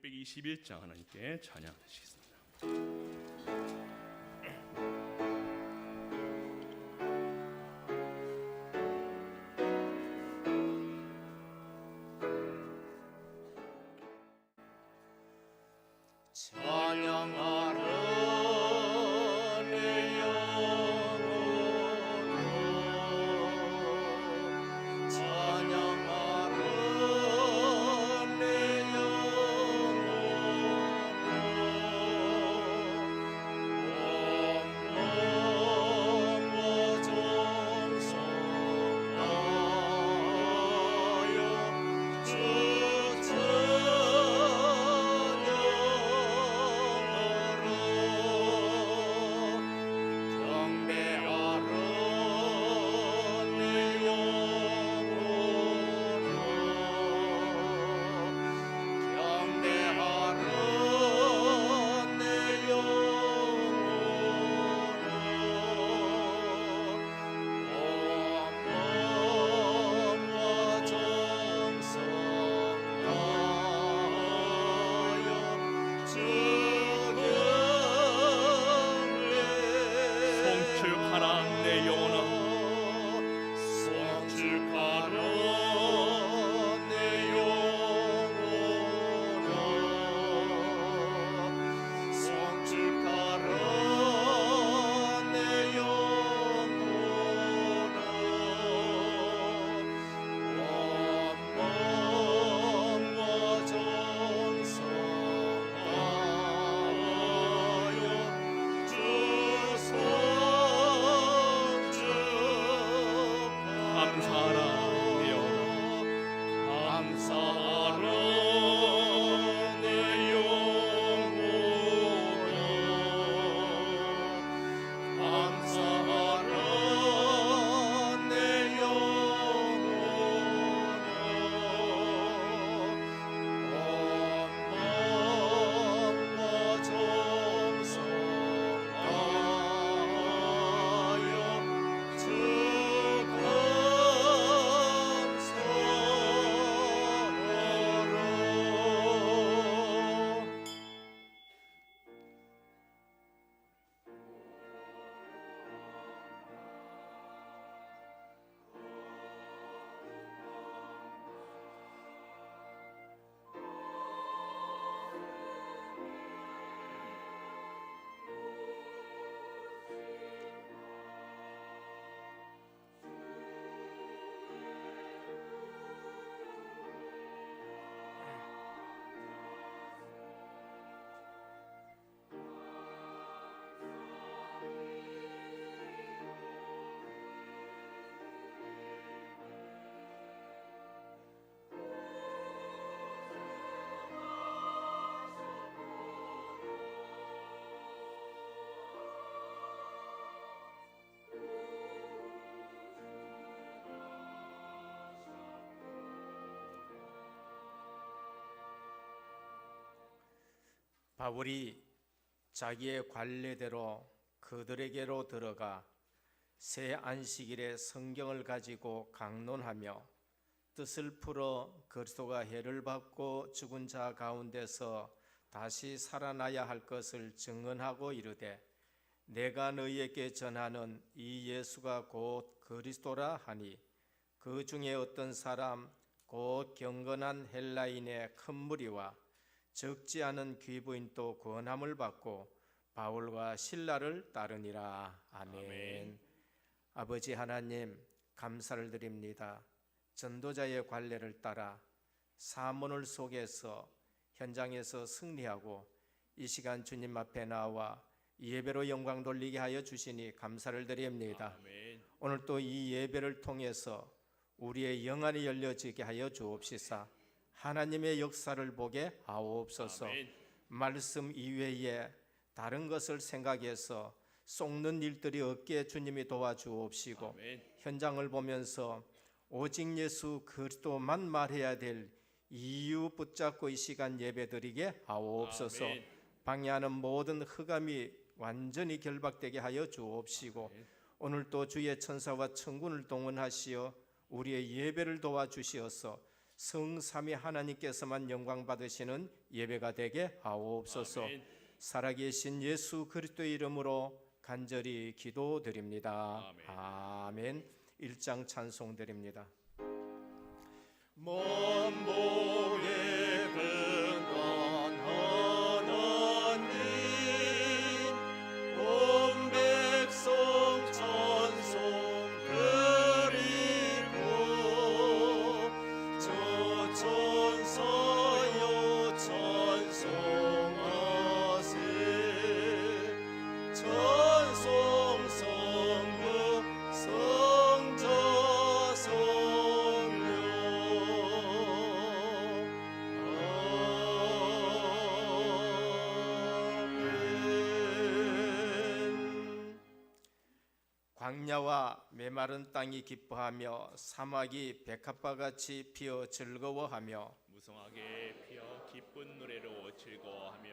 621장 하나님께 찬양하시겠습니다. 바울이 자기의 관례대로 그들에게로 들어가 새 안식일에 성경을 가지고 강론하며 뜻을 풀어 그리스도가 해를 받고 죽은 자 가운데서 다시 살아나야 할 것을 증언하고 이르되 내가 너희에게 전하는 이 예수가 곧 그리스도라 하니 그 중에 어떤 사람 곧 경건한 헬라인의 큰 무리와 적지 않은 귀부인도 권함을 받고 바울과 실라를 따르니라. 아멘. 아버지 하나님, 감사를 드립니다. 전도자의 관례를 따라 사문을 속에서 현장에서 승리하고 이 시간 주님 앞에 나와 예배로 영광 돌리게 하여 주시니 감사를 드립니다. 아멘. 오늘 또 이 예배를 통해서 우리의 영안이 열려지게 하여 주옵시사. 하나님의 역사를 보게 하옵소서. 아멘. 말씀 이외에 다른 것을 생각해서 속는 일들이 없게 주님이 도와주옵시고 아멘. 현장을 보면서 오직 예수 그리스도만 말해야 될 이유 붙잡고 이 시간 예배드리게 하옵소서. 아멘. 방해하는 모든 흑암이 완전히 결박되게 하여 주옵시고 아멘. 오늘 또 주의 천사와 천군을 동원하시어 우리의 예배를 도와주시어서 성삼위 하나님께서만 영광 받으시는 예배가 되게 하옵소서. 아멘. 살아계신 예수 그리스도의 이름으로 간절히 기도드립니다. 아멘. 1장 찬송 드립니다. 만복의 근원 하나님, 온 백성 찬송 드리고, 저 천사여 찬송하세. 찬송 성부 성자 성령. 아멘. 광야와 메마른 땅이 기뻐하며 사막이 백합화같이 피어 즐거워하며 무성하게 피어 기쁜 노래로 즐거워하며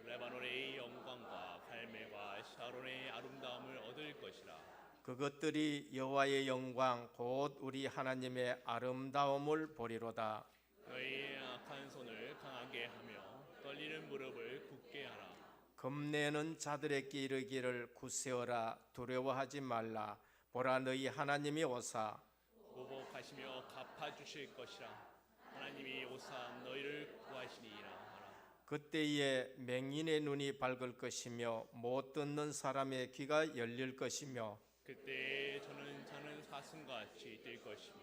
레바논의 영광과 갈멜과 샤론의 아름다움을 얻을 것이라. 그것들이 여호와의 영광 곧 우리 하나님의 아름다움을 보리로다. 너희의 악한 손을 강하게 하며 떨리는 무릎을 굳게 하라. 겁내는 자들에게 이르기를 굳세어라. 두려워하지 말라. 보라, 너희 하나님이 오사 보복하시며 갚아주실 것이라. 하나님이 오사 너희를 구하시니이라 하라. 그때에 맹인의 눈이 밝을 것이며 못 듣는 사람의 귀가 열릴 것이며 그때 저는 자는 사슴같이 뛸 것이며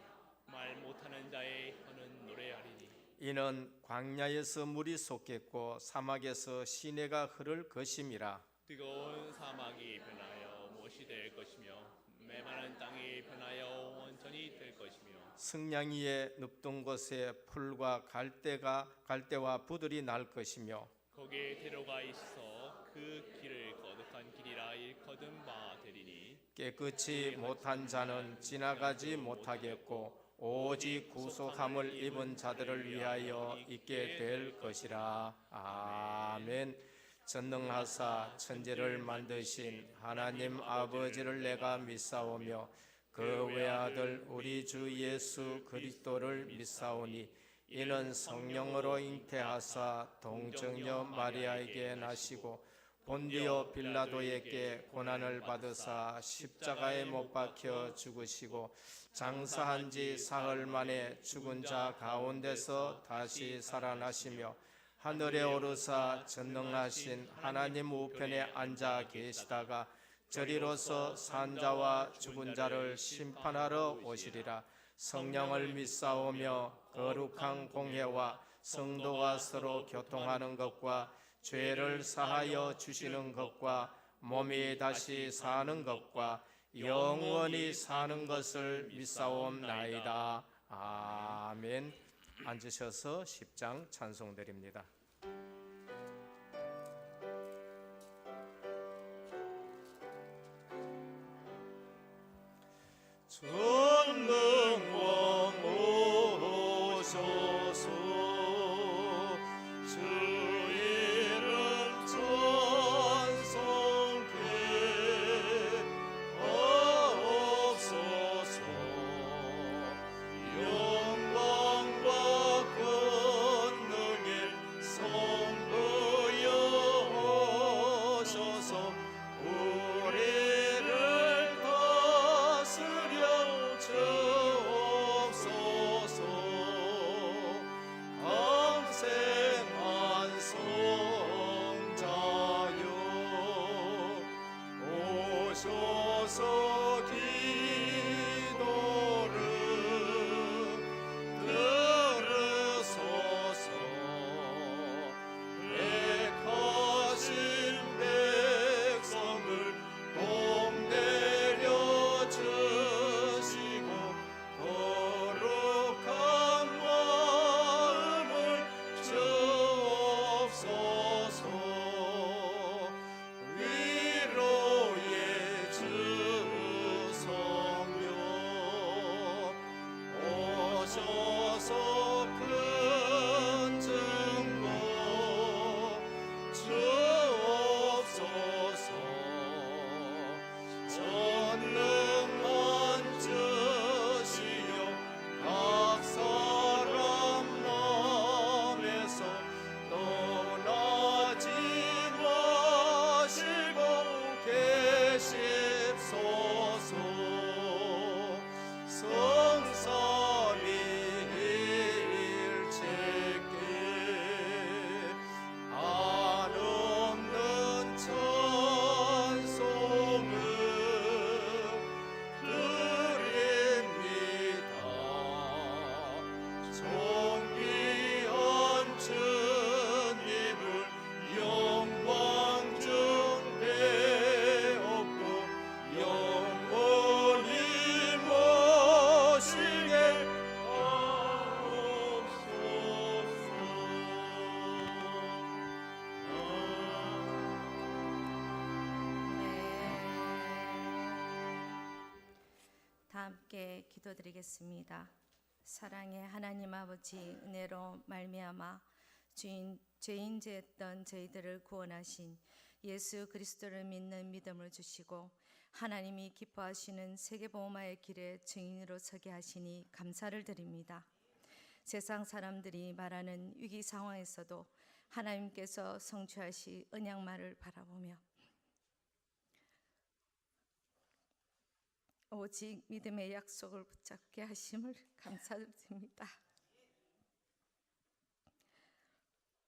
말 못하는 자의 혀는 노래하리니. 이는 광야에서 물이 솟겠고 사막에서 시내가 흐를 것임이라. 뜨거운 사막이 변하여 못이 될 것이며 메마른 땅이 변하여 원천이 될 것이며 승냥이의 눕던 곳에 풀과 갈대와 부들이 날 것이며 거기에 대로가 있어 그 길을 거룩한 길이라 일컫은 바 되리니. 깨끗이 못한 자는 지나가지 못하겠고 오직 구속함을 입은 자들을 위하여 있게 될 것이라. 아멘. 전능하사 천지를 만드신 하나님 아버지를 내가 믿사오며 그 외아들 우리 주 예수 그리스도를 믿사오니 이는 성령으로 잉태하사 동정녀 마리아에게 나시고 본디오 빌라도에게 고난을 받으사 십자가에 못 박혀 죽으시고 장사한 지 사흘 만에 죽은 자 가운데서 다시 살아나시며 하늘에 오르사 전능하신 하나님 우편에 앉아 계시다가 저리로서 산자와 죽은 자를 심판하러 오시리라. 성령을 믿사오며 거룩한 공회와 성도가 서로 교통하는 것과 죄를 사하여 주시는 것과 몸이 다시 사는 것과 영원히 사는 것을 믿사옵나이다. 아멘. 앉으셔서 10장 찬송드립니다. 전능왕 오소서 주 이름 찬송케 하옵소서. 영광과 권능의 선보여 오소서. 우리를 다스려 다 함께 기도드리겠습니다. 사랑의 하나님 아버지, 은혜로 말미암아 죄인 되었던 저희들을 구원하신 예수 그리스도를 믿는 믿음을 주시고 하나님이 기뻐하시는 세계복음화의 길에 증인으로 서게 하시니 감사를 드립니다. 세상 사람들이 말하는 위기 상황에서도 하나님께서 성취하실 언약말을 바라보며 오직 믿음의 약속을 붙잡게 하심을 감사드립니다.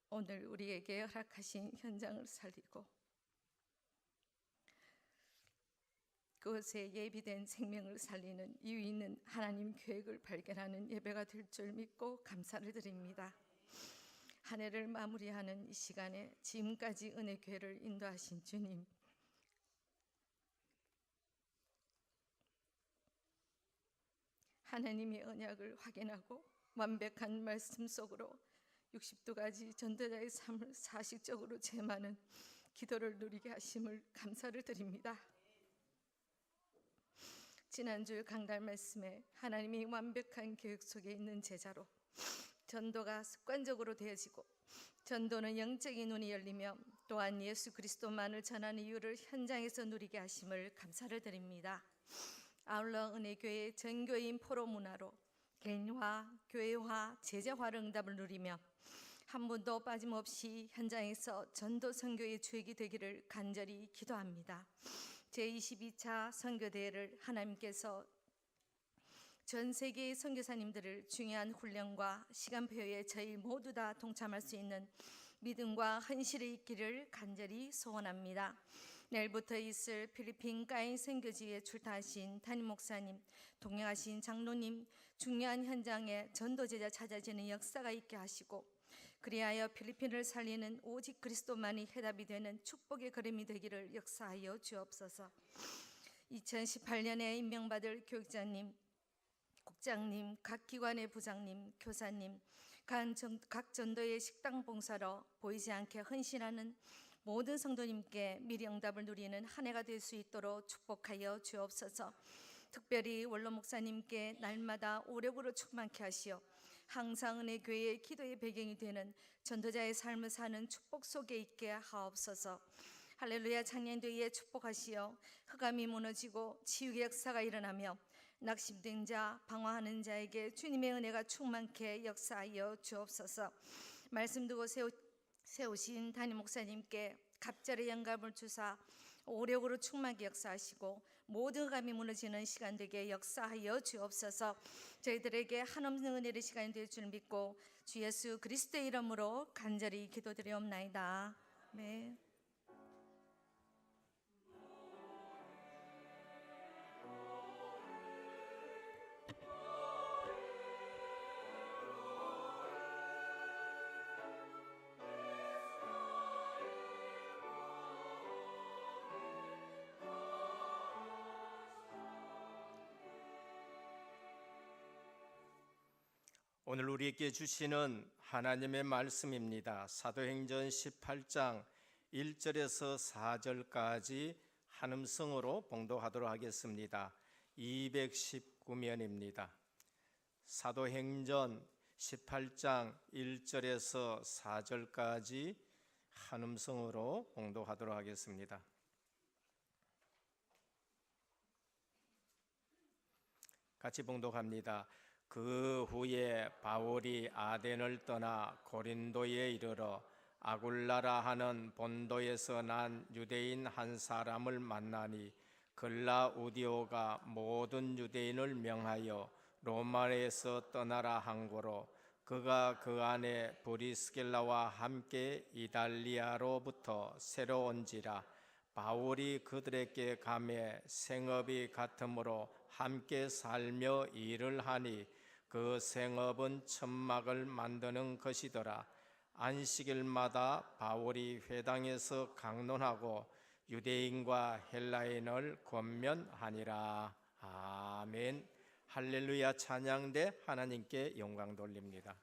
오늘 우리에게 허락하신 현장을 살리고 그것에 예비된 생명을 살리는 이유 있는 하나님 계획을 발견하는 예배가 될 줄 믿고 감사를 드립니다. 한 해를 마무리하는 이 시간에 지금까지 은혜교회를 인도하신 주님, 하나님의 언약을 확인하고 완벽한 말씀 속으로 62가지 전도자의 삶을 사실적으로 제마는 기도를 누리게 하심을 감사를 드립니다. 지난주 강달 말씀에 하나님이 완벽한 계획 속에 있는 제자로 전도가 습관적으로 되어지고 전도는 영적인 눈이 열리며 또한 예수 그리스도만을 전하는 이유를 현장에서 누리게 하심을 감사를 드립니다. 아울러 은혜교회의 전교인 포로 문화로 개인화, 교회화, 제자화를 응답을 누리며 한 분도 빠짐없이 현장에서 전도 선교의 주역이 되기를 간절히 기도합니다. 제22차 선교대회를 하나님께서 전 세계의 선교사님들을 중요한 훈련과 시간표에 저희 모두 다 동참할 수 있는 믿음과 헌실이 있기를 간절히 소원합니다. 내일부터 있을 필리핀 까인 선교지에 출타하신 담임 목사님, 동행하신 장로님, 중요한 현장에 전도제자 찾아지는 역사가 있게 하시고 그리하여 필리핀을 살리는 오직 그리스도만이 해답이 되는 축복의 걸음이 되기를 역사하여 주옵소서. 2018년에 임명받을 교육자님, 국장님, 각 기관의 부장님, 교사님, 각 전도의 식당 봉사로 보이지 않게 헌신하는 모든 성도님께 미리 응답을 누리는 한 해가 될 수 있도록 축복하여 주옵소서. 특별히 원로 목사님께 날마다 오력으로 충만케 하시어 항상 은혜교회의 기도의 배경이 되는 전도자의 삶을 사는 축복 속에 있게 하옵소서. 할렐루야. 창년도에 축복하시어 흑암이 무너지고 치유의 역사가 일어나며 낙심된 자, 방황하는 자에게 주님의 은혜가 충만케 역사하여 주옵소서. 말씀 두고 세우신 담임 목사님께 갑절의 영감을 주사 오력으로 충만하게 역사하시고 모든 감이 무너지는 시간 되게 역사하여 주옵소서. 저희들에게 한없는 은혜의 시간이 될 줄 믿고 주 예수 그리스도의 이름으로 간절히 기도드리옵나이다. 네. 오늘 우리에게 주시는 하나님의 말씀입니다. 사도행전 18장 1절에서 4절까지 한음성으로 봉독하도록 하겠습니다. 219면입니다. 사도행전 18장 1절에서 4절까지 한음성으로 봉독하도록 하겠습니다. 같이 봉독합니다. 그 후에 바울이 아덴을 떠나 고린도에 이르러 아굴라라 하는 본도에서 난 유대인 한 사람을 만나니 글라우디오가 모든 유대인을 명하여 로마에서 떠나라 한 고로 그가 그 안에 브리스길라와 함께 이달리아로부터 새로 온지라 바울이 그들에게 감해 생업이 같으므로 함께 살며 일을 하니 그 생업은 천막을 만드는 것이더라. 안식일마다 바울이 회당에서 강론하고 유대인과 헬라인을 권면하니라. 아멘. 할렐루야. 찬양대 하나님께 영광 돌립니다.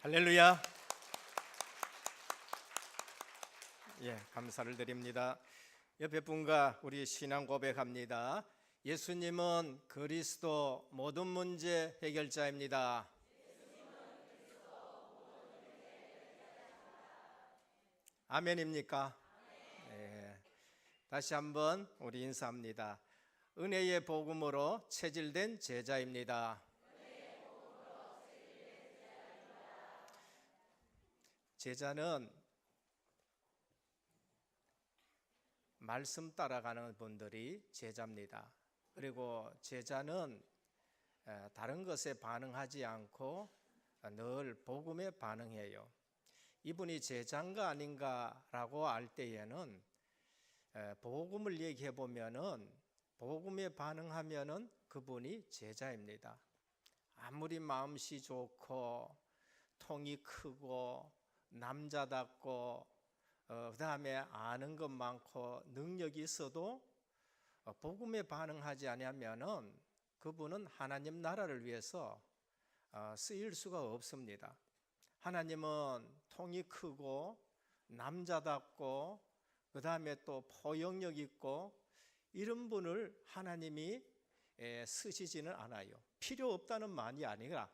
할렐루야. 예, 감사를 드립니다. 옆에 분과 우리 신앙 고백합니다. 예수님은 그리스도 모든 문제 해결자입니다. 아멘입니까? 예. 다시 한번 우리 인사합니다. 은혜의 복음으로 체질된 제자입니다. 제자는 말씀 따라가는 분들이 제자입니다. 그리고 제자는 다른 것에 반응하지 않고 늘 복음에 반응해요. 이분이 제자인가 아닌가라고 알 때에는 복음을 얘기해 보면은 복음에 반응하면은 그분이 제자입니다. 아무리 마음씨 좋고 통이 크고 남자답고 그다음에 아는 것 많고 능력이 있어도 복음에 반응하지 않으면은 그분은 하나님 나라를 위해서 쓰일 수가 없습니다. 하나님은 통이 크고 남자답고 그다음에 또 포용력 있고 이런 분을 하나님이 쓰시지는 않아요. 필요 없다는 말이 아니라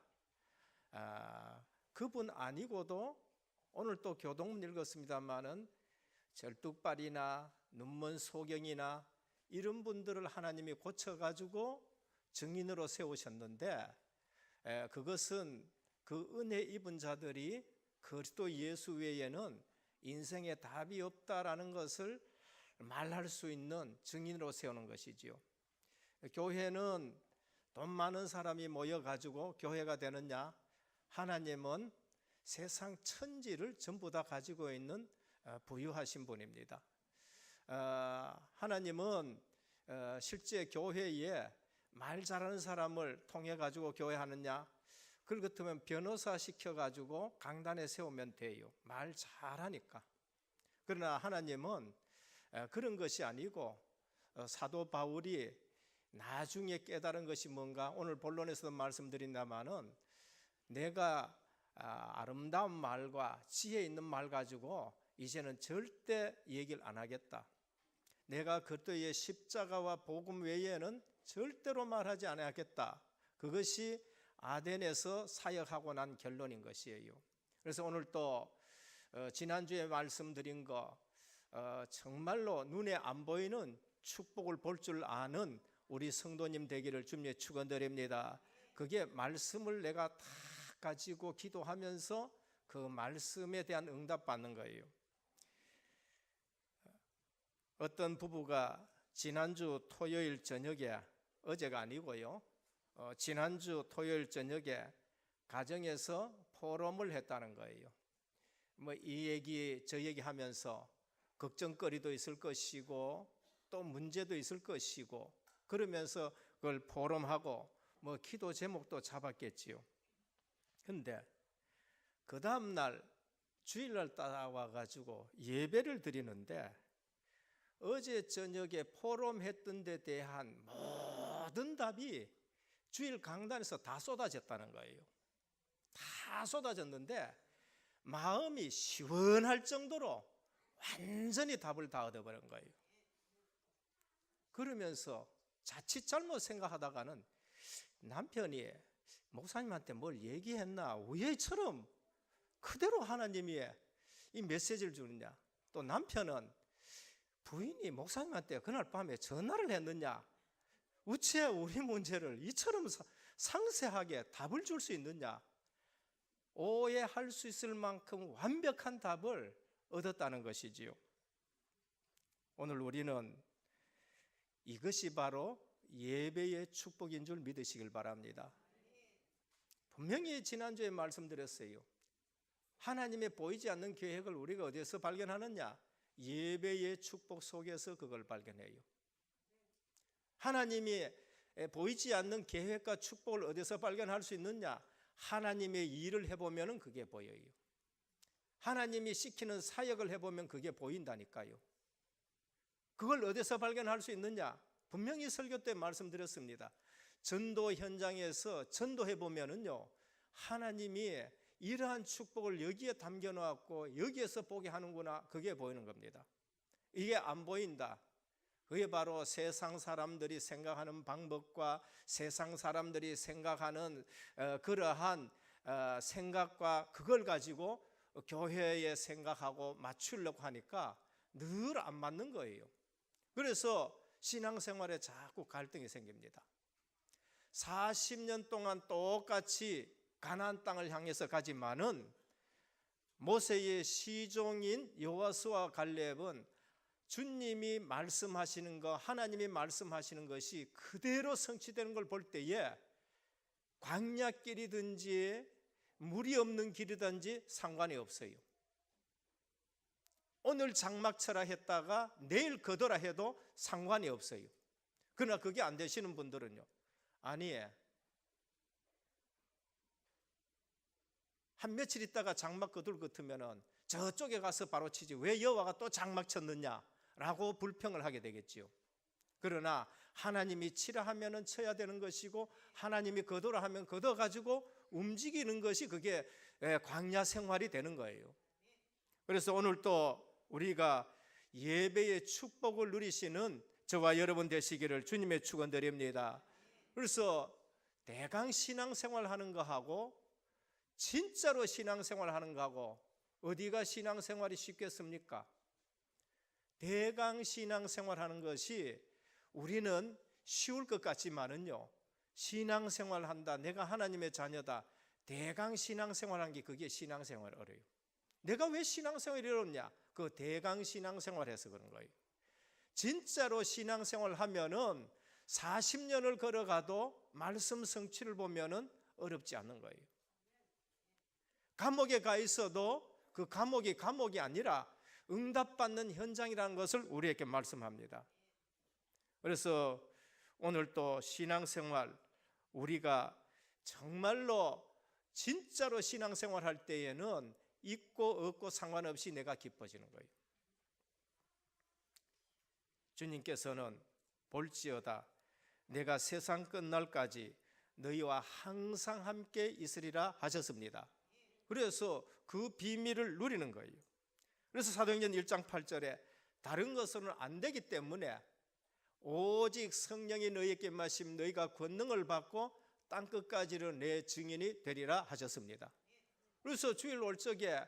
그분 아니고도 오늘 또 교동문 읽었습니다마는 절뚝발이나 눈먼 소경이나 이런 분들을 하나님이 고쳐가지고 증인으로 세우셨는데 그것은 그 은혜 입은 자들이 그리스도 예수 외에는 인생에 답이 없다라는 것을 말할 수 있는 증인으로 세우는 것이지요. 교회는 돈 많은 사람이 모여가지고 교회가 되느냐? 하나님은 세상 천지를 전부 다 가지고 있는 부유하신 분입니다. 하나님은 실제 교회에 말 잘하는 사람을 통해 가지고 교회 하느냐? 그럴 것 같으면 변호사 시켜가지고 강단에 세우면 돼요. 말 잘하니까. 그러나 하나님은 그런 것이 아니고 사도 바울이 나중에 깨달은 것이 뭔가 오늘 본론에서도 말씀드린다마는 내가 아름다운 말과 지혜 있는 말 가지고 이제는 절대 얘기를 안 하겠다. 내가 그리스도의 십자가와 복음 외에는 절대로 말하지 않겠다. 그것이 아덴에서 사역하고 난 결론인 것이에요. 그래서 오늘 또 지난주에 말씀드린 거 정말로 눈에 안 보이는 축복을 볼 줄 아는 우리 성도님 되기를 주님의 축원드립니다. 그게 말씀을 내가 다 가지고 기도하면서 그 말씀에 대한 응답 받는 거예요. 어떤 부부가 지난주 토요일 저녁에 어제가 아니고요. 지난주 토요일 저녁에 가정에서 포럼을 했다는 거예요. 뭐 이 얘기 저 얘기 하면서 걱정거리도 있을 것이고 또 문제도 있을 것이고 그러면서 그걸 포럼하고 뭐 기도 제목도 잡았겠지요. 근데 그 다음 날 주일날 따라와 가지고 예배를 드리는데 어제 저녁에 포럼했던 데 대한 모든 답이 주일 강단에서 다 쏟아졌다는 거예요. 다 쏟아졌는데 마음이 시원할 정도로 완전히 답을 다 얻어버린 거예요. 그러면서 자칫 잘못 생각하다가는 남편이 목사님한테 뭘 얘기했나 우예처럼 그대로 하나님이 이 메시지를 주느냐, 또 남편은 부인이 목사님한테 그날 밤에 전화를 했느냐, 어째 우리 문제를 이처럼 상세하게 답을 줄 수 있느냐, 오해할 수 있을 만큼 완벽한 답을 얻었다는 것이지요. 오늘 우리는 이것이 바로 예배의 축복인 줄 믿으시길 바랍니다. 분명히 지난주에 말씀드렸어요. 하나님의 보이지 않는 계획을 우리가 어디에서 발견하느냐? 예배의 축복 속에서 그걸 발견해요. 하나님이 보이지 않는 계획과 축복을 어디서 발견할 수 있느냐? 하나님의 일을 해보면 그게 보여요. 하나님이 시키는 사역을 해보면 그게 보인다니까요. 그걸 어디서 발견할 수 있느냐? 분명히 설교 때 말씀드렸습니다. 전도 현장에서 전도해 보면은요, 하나님이 이러한 축복을 여기에 담겨 놓았고 여기에서 보게 하는구나, 그게 보이는 겁니다. 이게 안 보인다, 그게 바로 세상 사람들이 생각하는 방법과 세상 사람들이 생각하는 그러한 생각과 그걸 가지고 교회에 생각하고 맞추려고 하니까 늘 안 맞는 거예요. 그래서 신앙생활에 자꾸 갈등이 생깁니다. 40년 동안 똑같이 가나안 땅을 향해서 가지만은 모세의 시종인 여호수아와 갈렙은 주님이 말씀하시는 것, 하나님이 말씀하시는 것이 그대로 성취되는 걸 볼 때에 광야길이든지 물이 없는 길이든지 상관이 없어요. 오늘 장막쳐라 했다가 내일 거더라 해도 상관이 없어요. 그러나 그게 안 되시는 분들은요, 아니, 한 며칠 있다가 장막 거둘 것 같으면은 저쪽에 가서 바로 치지 왜 여호와가 또 장막 쳤느냐라고 불평을 하게 되겠지요. 그러나 하나님이 치라 하면은 쳐야 되는 것이고 하나님이 거두라 하면 거둬 가지고 움직이는 것이 그게 광야 생활이 되는 거예요. 그래서 오늘 또 우리가 예배의 축복을 누리시는 저와 여러분 되시기를 주님의 축원드립니다. 그래서 대강 신앙생활 하는 거하고 진짜로 신앙생활 하는 거하고 어디가 신앙생활이 쉽겠습니까? 대강 신앙생활 하는 것이 우리는 쉬울 것 같지만은요, 신앙생활 한다, 내가 하나님의 자녀다, 대강 신앙생활 한 게 그게 신앙생활 어려요. 내가 왜 신앙생활이 어렵냐? 그 대강 신앙생활 해서 그런 거예요. 진짜로 신앙생활 하면은 40년을 걸어가도 말씀 성취를 보면은 어렵지 않는 거예요. 감옥에 가 있어도 그 감옥이 아니라 응답받는 현장이라는 것을 우리에게 말씀합니다. 그래서 오늘 또 신앙생활, 우리가 정말로 진짜로 신앙생활 할 때에는 있고 없고 상관없이 내가 기뻐지는 거예요. 주님께서는 볼지어다 내가 세상 끝날까지 너희와 항상 함께 있으리라 하셨습니다. 그래서 그 비밀을 누리는 거예요. 그래서 사도행전 1장 8절에 다른 것으로는 안 되기 때문에 오직 성령이 너희에게 임하심 너희가 권능을 받고 땅끝까지는 내 증인이 되리라 하셨습니다. 그래서 주일 올 적에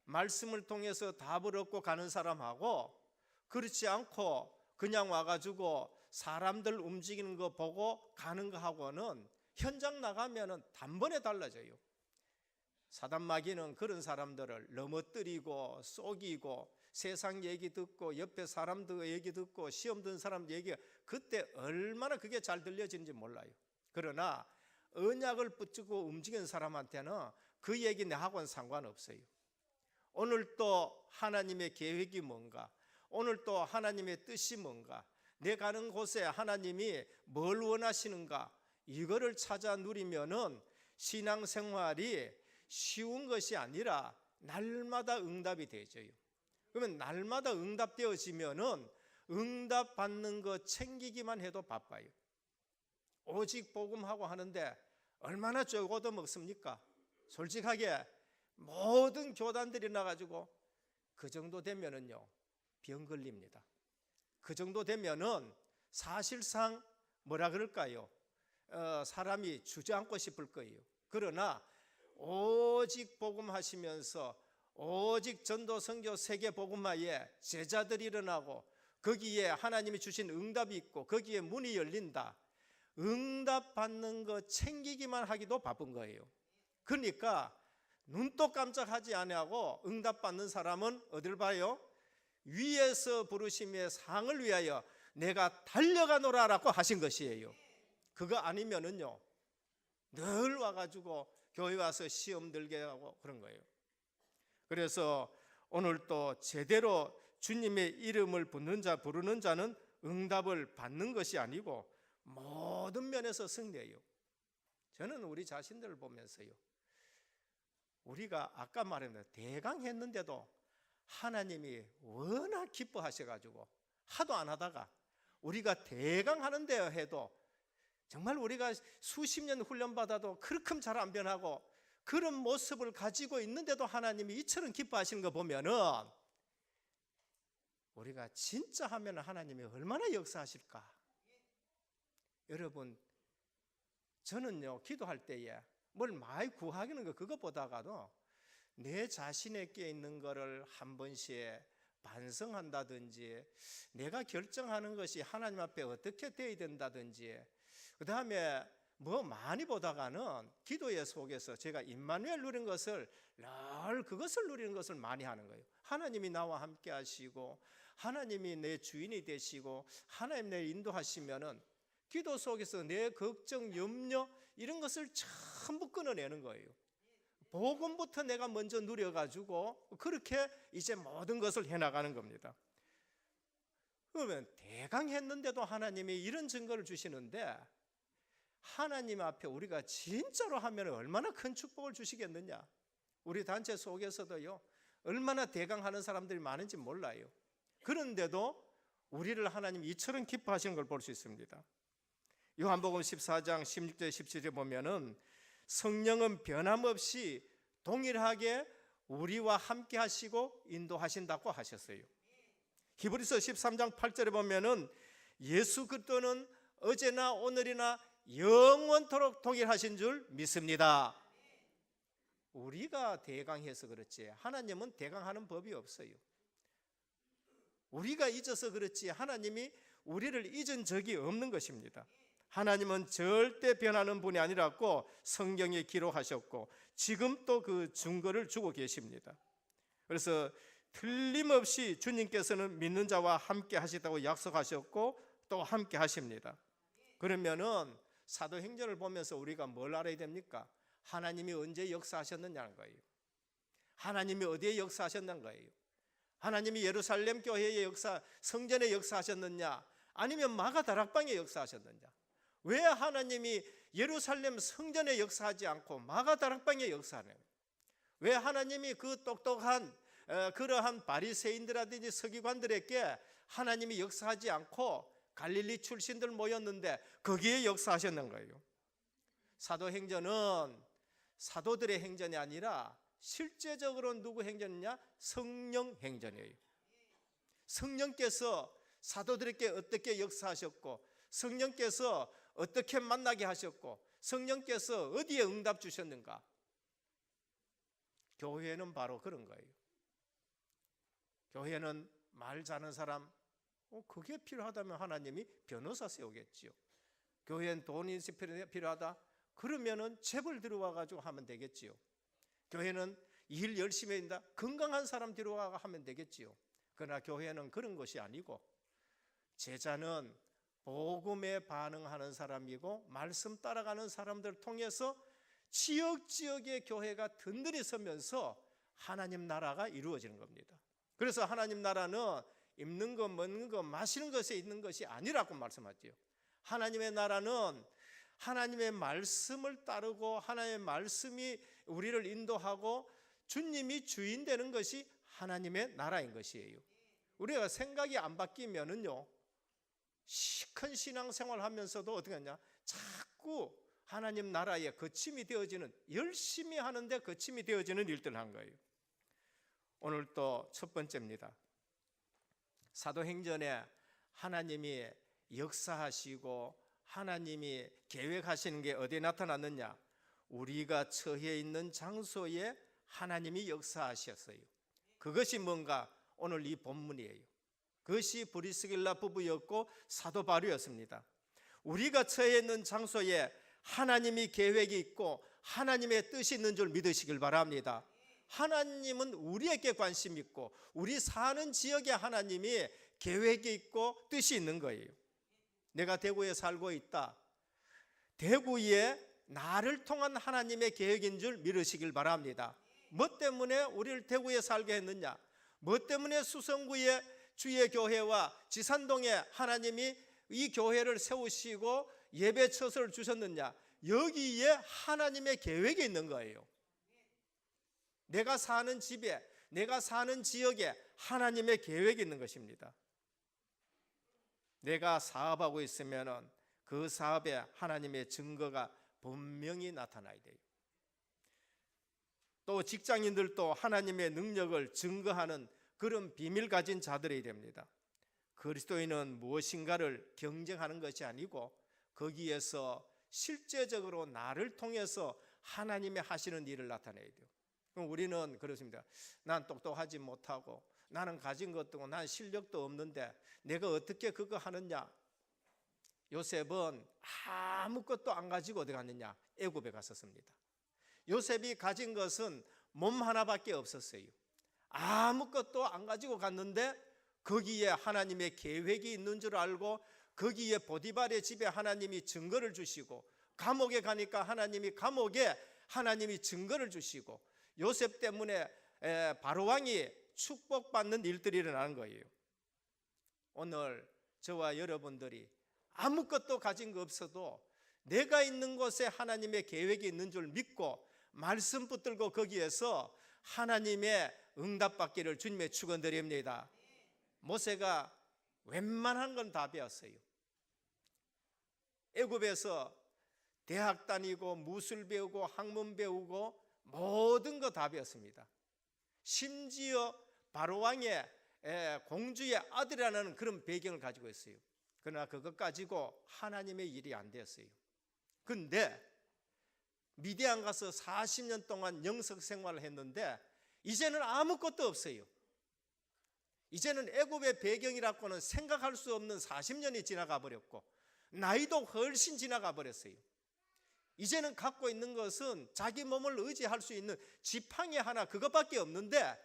말씀을 통해서 답을 얻고 가는 사람하고 그렇지 않고 그냥 와가지고 사람들 움직이는 거 보고 가는 거하고는 현장 나가면은 단번에 달라져요. 사단 마귀는 그런 사람들을 넘어뜨리고 속이고 세상 얘기 듣고 옆에 사람들 얘기 듣고 시험 든 사람 얘기, 그때 얼마나 그게 잘 들려지는지 몰라요. 그러나 언약을 붙들고 움직이는 사람한테는 그 얘기 내하고는 상관없어요. 오늘 또 하나님의 계획이 뭔가, 오늘 또 하나님의 뜻이 뭔가, 내 가는 곳에 하나님이 뭘 원하시는가, 이거를 찾아 누리면은 신앙생활이 쉬운 것이 아니라 날마다 응답이 되어져요. 그러면 날마다 응답되어지면은 응답 받는 거 챙기기만 해도 바빠요. 오직 복음하고 하는데 얼마나 쪼고도 먹습니까? 솔직하게 모든 교단들이 나가지고 그 정도 되면은요 병 걸립니다. 그 정도 되면은 사실상 뭐라 그럴까요? 사람이 주저앉고 싶을 거예요. 그러나 오직 복음하시면서 오직 전도 선교 세계 복음화에 제자들이 일어나고 거기에 하나님이 주신 응답이 있고 거기에 문이 열린다. 응답 받는 거 챙기기만 하기도 바쁜 거예요. 그러니까 눈도 깜짝하지 아니하고 응답 받는 사람은 어딜 봐요? 위에서 부르심의 상을 위하여 내가 달려가노라라고 하신 것이에요. 그거 아니면은요 늘 와가지고 교회 와서 시험 들게 하고 그런 거예요. 그래서 오늘 또 제대로 주님의 이름을 부르는 자는 응답을 받는 것이 아니고 모든 면에서 승리해요. 저는 우리 자신들을 보면서요, 우리가 아까 말했는데 대강 했는데도 하나님이 워낙 기뻐하셔가지고 하도 안 하다가 우리가 대강 하는데 해도 정말 우리가 수십 년 훈련받아도 그렇게 잘 안 변하고 그런 모습을 가지고 있는데도 하나님이 이처럼 기뻐하시는 거 보면은 우리가 진짜 하면 하나님이 얼마나 역사하실까. 여러분, 저는요 기도할 때에 뭘 많이 구하기는 거 그것보다가도 내 자신에게 있는 거를 한 번씩 반성한다든지, 내가 결정하는 것이 하나님 앞에 어떻게 되어야 된다든지, 그 다음에 뭐 많이 보다가는 기도의 속에서 제가 임마누엘 누린 것을 늘 그것을 누리는 것을 많이 하는 거예요. 하나님이 나와 함께 하시고 하나님이 내 주인이 되시고 하나님 내 인도하시면은 기도 속에서 내 걱정, 염려 이런 것을 전부 끊어내는 거예요. 복음부터 내가 먼저 누려가지고 그렇게 이제 모든 것을 해나가는 겁니다. 그러면 대강 했는데도 하나님이 이런 증거를 주시는데, 하나님 앞에 우리가 진짜로 하면 얼마나 큰 축복을 주시겠느냐. 우리 단체 속에서도요 얼마나 대강하는 사람들이 많은지 몰라요. 그런데도 우리를 하나님이 이처럼 기뻐하시는 걸 볼 수 있습니다. 요한복음 14장 16절 17절에 보면은 성령은 변함없이 동일하게 우리와 함께 하시고 인도하신다고 하셨어요. 히브리서 13장 8절에 보면은 예수 그리스도는 어제나 오늘이나 영원토록 동일하신 줄 믿습니다. 우리가 대강해서 그렇지 하나님은 대강하는 법이 없어요. 우리가 잊어서 그렇지 하나님이 우리를 잊은 적이 없는 것입니다. 하나님은 절대 변하는 분이 아니라고 성경에 기록하셨고 지금 또 그 증거를 주고 계십니다. 그래서 틀림없이 주님께서는 믿는 자와 함께 하시다고 약속하셨고 또 함께 하십니다. 그러면은 사도행전을 보면서 우리가 뭘 알아야 됩니까? 하나님이 언제 역사하셨느냐는 거예요. 하나님이 어디에 역사하셨는 거예요? 하나님이 예루살렘 교회의 역사, 성전에 역사하셨느냐, 아니면 마가다락방에 역사하셨느냐? 왜 하나님이 예루살렘 성전에 역사하지 않고 마가다락방에 역사하는 거예요? 왜 하나님이 그 똑똑한 그러한 바리새인들이라든지 서기관들에게 하나님이 역사하지 않고 갈릴리 출신들 모였는데 거기에 역사하셨는 거예요? 사도행전은 사도들의 행전이 아니라 실제적으로 누구 행전이냐? 성령 행전이에요. 성령께서 사도들에게 어떻게 역사하셨고, 성령께서 어떻게 만나게 하셨고, 성령께서 어디에 응답 주셨는가? 교회는 바로 그런 거예요. 교회는 말 잘하는 사람, 그게 필요하다면 하나님이 변호사 세우겠지요. 교회는 돈이 필요하다? 그러면은 재벌 들어와 가지고 하면 되겠지요. 교회는 일 열심히 한다? 건강한 사람 들어와 하면 되겠지요. 그러나 교회는 그런 것이 아니고 제자는 복음에 반응하는 사람이고 말씀 따라가는 사람들을 통해서 지역지역의 교회가 든든히 서면서 하나님 나라가 이루어지는 겁니다. 그래서 하나님 나라는 입는 것, 먹는 것, 마시는 것에 있는 것이 아니라고 말씀하지요. 하나님의 나라는 하나님의 말씀을 따르고 하나님의 말씀이 우리를 인도하고 주님이 주인 되는 것이 하나님의 나라인 것이에요. 우리가 생각이 안 바뀌면은요 큰 신앙생활 하면서도 어떻게 하냐, 자꾸 하나님 나라의 거침이 되어지는, 열심히 하는데 거침이 되어지는 일들을 한 거예요. 오늘 또 첫 번째입니다. 사도행전에 하나님이 역사하시고 하나님이 계획하시는 게 어디에 나타났느냐? 우리가 처해 있는 장소에 하나님이 역사하셨어요. 그것이 뭔가? 오늘 이 본문이에요. 그것이 브리스길라 부부였고 사도 바울이었습니다. 우리가 처해 있는 장소에 하나님이 계획이 있고 하나님의 뜻이 있는 줄 믿으시길 바랍니다. 하나님은 우리에게 관심 있고 우리 사는 지역에 하나님이 계획이 있고 뜻이 있는 거예요. 내가 대구에 살고 있다. 대구에 나를 통한 하나님의 계획인 줄 믿으시길 바랍니다. 뭐 때문에 우리를 대구에 살게 했느냐? 뭐 때문에 수성구에 주의 교회와 지산동에 하나님이 이 교회를 세우시고 예배 처소를 주셨느냐? 여기에 하나님의 계획이 있는 거예요. 내가 사는 집에, 내가 사는 지역에 하나님의 계획이 있는 것입니다. 내가 사업하고 있으면 그 사업에 하나님의 증거가 분명히 나타나야 돼요. 또 직장인들도 하나님의 능력을 증거하는 그런 비밀 가진 자들이 됩니다. 그리스도인은 무엇인가를 경쟁하는 것이 아니고 거기에서 실제적으로 나를 통해서 하나님의 하시는 일을 나타내야 돼요. 그럼 우리는 그렇습니다. 난 똑똑하지 못하고 나는 가진 것도 없고 난 실력도 없는데 내가 어떻게 그거 하느냐. 요셉은 아무것도 안 가지고 어디 갔느냐? 애굽에 갔었습니다. 요셉이 가진 것은 몸 하나밖에 없었어요. 아무것도 안 가지고 갔는데 거기에 하나님의 계획이 있는 줄 알고 거기에 보디발의 집에 하나님이 증거를 주시고 감옥에 가니까 감옥에 하나님이 증거를 주시고 요셉 때문에 바로왕이 축복받는 일들이 일어나는 거예요. 오늘 저와 여러분들이 아무것도 가진 거 없어도 내가 있는 곳에 하나님의 계획이 있는 줄 믿고 말씀 붙들고 거기에서 하나님의 응답받기를 주님의 축원드립니다. 모세가 웬만한 건 다 배웠어요. 애굽에서 대학 다니고 무술 배우고 학문 배우고 모든 거 다 배웠습니다. 심지어 바로왕의 공주의 아들이라는 그런 배경을 가지고 있어요. 그러나 그것 가지고 하나님의 일이 안 되었어요. 그런데 미디안 가서 40년 동안 영성 생활을 했는데 이제는 아무것도 없어요. 이제는 애굽의 배경이라고는 생각할 수 없는 40년이 지나가 버렸고 나이도 훨씬 지나가 버렸어요. 이제는 갖고 있는 것은 자기 몸을 의지할 수 있는 지팡이 하나 그것밖에 없는데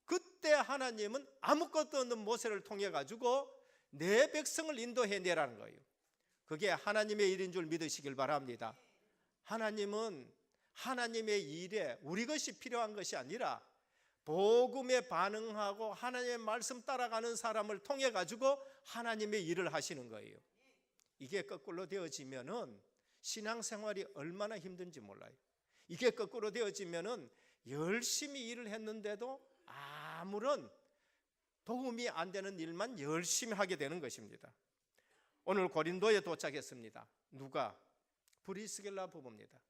그때 하나님은 아무것도 없는 모세를 통해 가지고 내 백성을 인도해내라는 거예요. 그게 하나님의 일인 줄 믿으시길 바랍니다. 하나님은 하나님의 일에 우리 것이 필요한 것이 아니라 복음에 반응하고 하나님의 말씀 따라가는 사람을 통해 가지고 하나님의 일을 하시는 거예요. 이게 거꾸로 되어지면은 신앙생활이 얼마나 힘든지 몰라요. 이게 거꾸로 되어지면은 열심히 일을 했는데도 아무런 도움이 안 되는 일만 열심히 하게 되는 것입니다. 오늘 고린도에 도착했습니다. 누가? 브리스길라 부부입니다.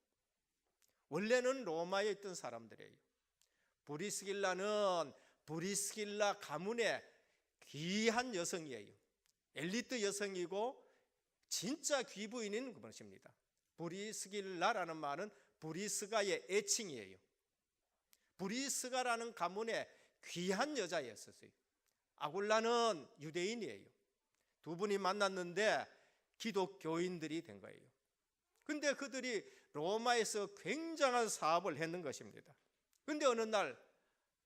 원래는 로마에 있던 사람들이에요. 브리스길라는 브리스길라 가문의 귀한 여성이에요. 엘리트 여성이고 진짜 귀부인인 것입니다. 브리스길라라는 말은 브리스가의 애칭이에요. 브리스가라는 가문의 귀한 여자였었어요. 아굴라는 유대인이에요. 두 분이 만났는데 기독교인들이 된 거예요. 근데 그들이 로마에서 굉장한 사업을 했는 것입니다. 근데 어느 날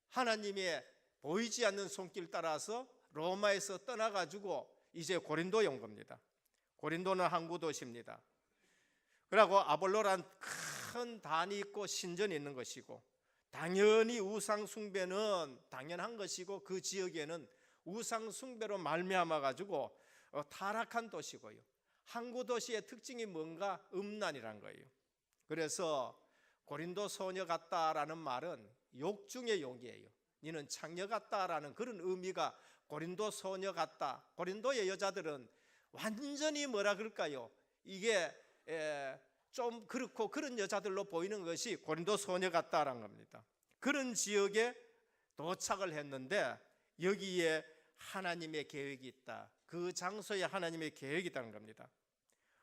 하나님의 보이지 않는 손길 따라서 로마에서 떠나가지고 이제 고린도에 온 겁니다. 고린도는 항구 도시입니다. 그리고 아볼로란 큰 단이 있고 신전이 있는 것이고 당연히 우상 숭배는 당연한 것이고 그 지역에는 우상 숭배로 말미암아 가지고 타락한 도시고요. 항구 도시의 특징이 뭔가 음란이란 거예요. 그래서 고린도 소녀 같다라는 말은 욕 중의 욕이에요. 너는 창녀 같다라는 그런 의미가 고린도 소녀 같다. 고린도의 여자들은 완전히 뭐라 그럴까요? 이게 좀 그렇고 그런 여자들로 보이는 것이 고린도 소녀 같다라는 겁니다. 그런 지역에 도착을 했는데 여기에 하나님의 계획이 있다. 그 장소에 하나님의 계획이 있다는 겁니다.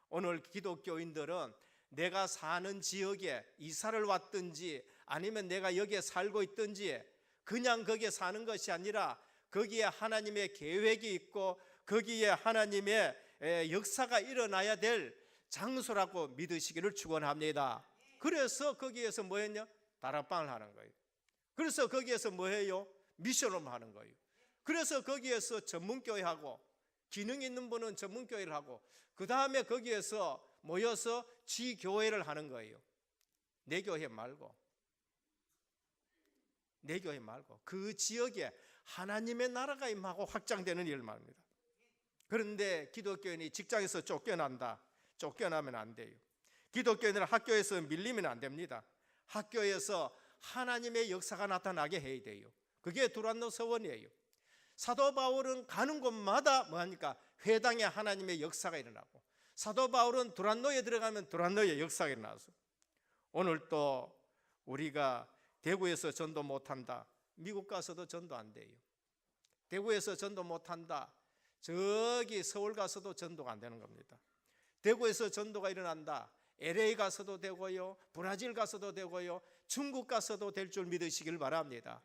오늘 기독교인들은 내가 사는 지역에 이사를 왔든지 아니면 내가 여기에 살고 있든지 그냥 거기에 사는 것이 아니라 거기에 하나님의 계획이 있고 거기에 하나님의 역사가 일어나야 될 장소라고 믿으시기를 축원합니다. 그래서 거기에서 뭐 했냐? 다락방을 하는 거예요. 그래서 거기에서 뭐 해요? 미션을 하는 거예요. 그래서 거기에서 전문교회하고 기능 있는 분은 전문교회를 하고 그 다음에 거기에서 모여서 지교회를 하는 거예요. 내 교회 말고 그 지역에 하나님의 나라가 임하고 확장되는 일을 말합니다. 그런데 기독교인이 직장에서 쫓겨난다. 쫓겨나면 안 돼요. 기독교인은 학교에서 밀리면 안 됩니다. 학교에서 하나님의 역사가 나타나게 해야 돼요. 그게 두란노 서원이에요. 사도 바울은 가는 곳마다 뭐합니까? 회당에 하나님의 역사가 일어나고 사도 바울은 두란노에 들어가면 두란노의 역사가 일어나서 오늘 또 우리가 대구에서 전도 못한다. 미국 가서도 전도 안 돼요. 대구에서 전도 못한다. 저기 서울 가서도 전도가 안 되는 겁니다. 대구에서 전도가 일어난다. LA 가서도 되고요, 브라질 가서도 되고요, 중국 가서도 될 줄 믿으시길 바랍니다.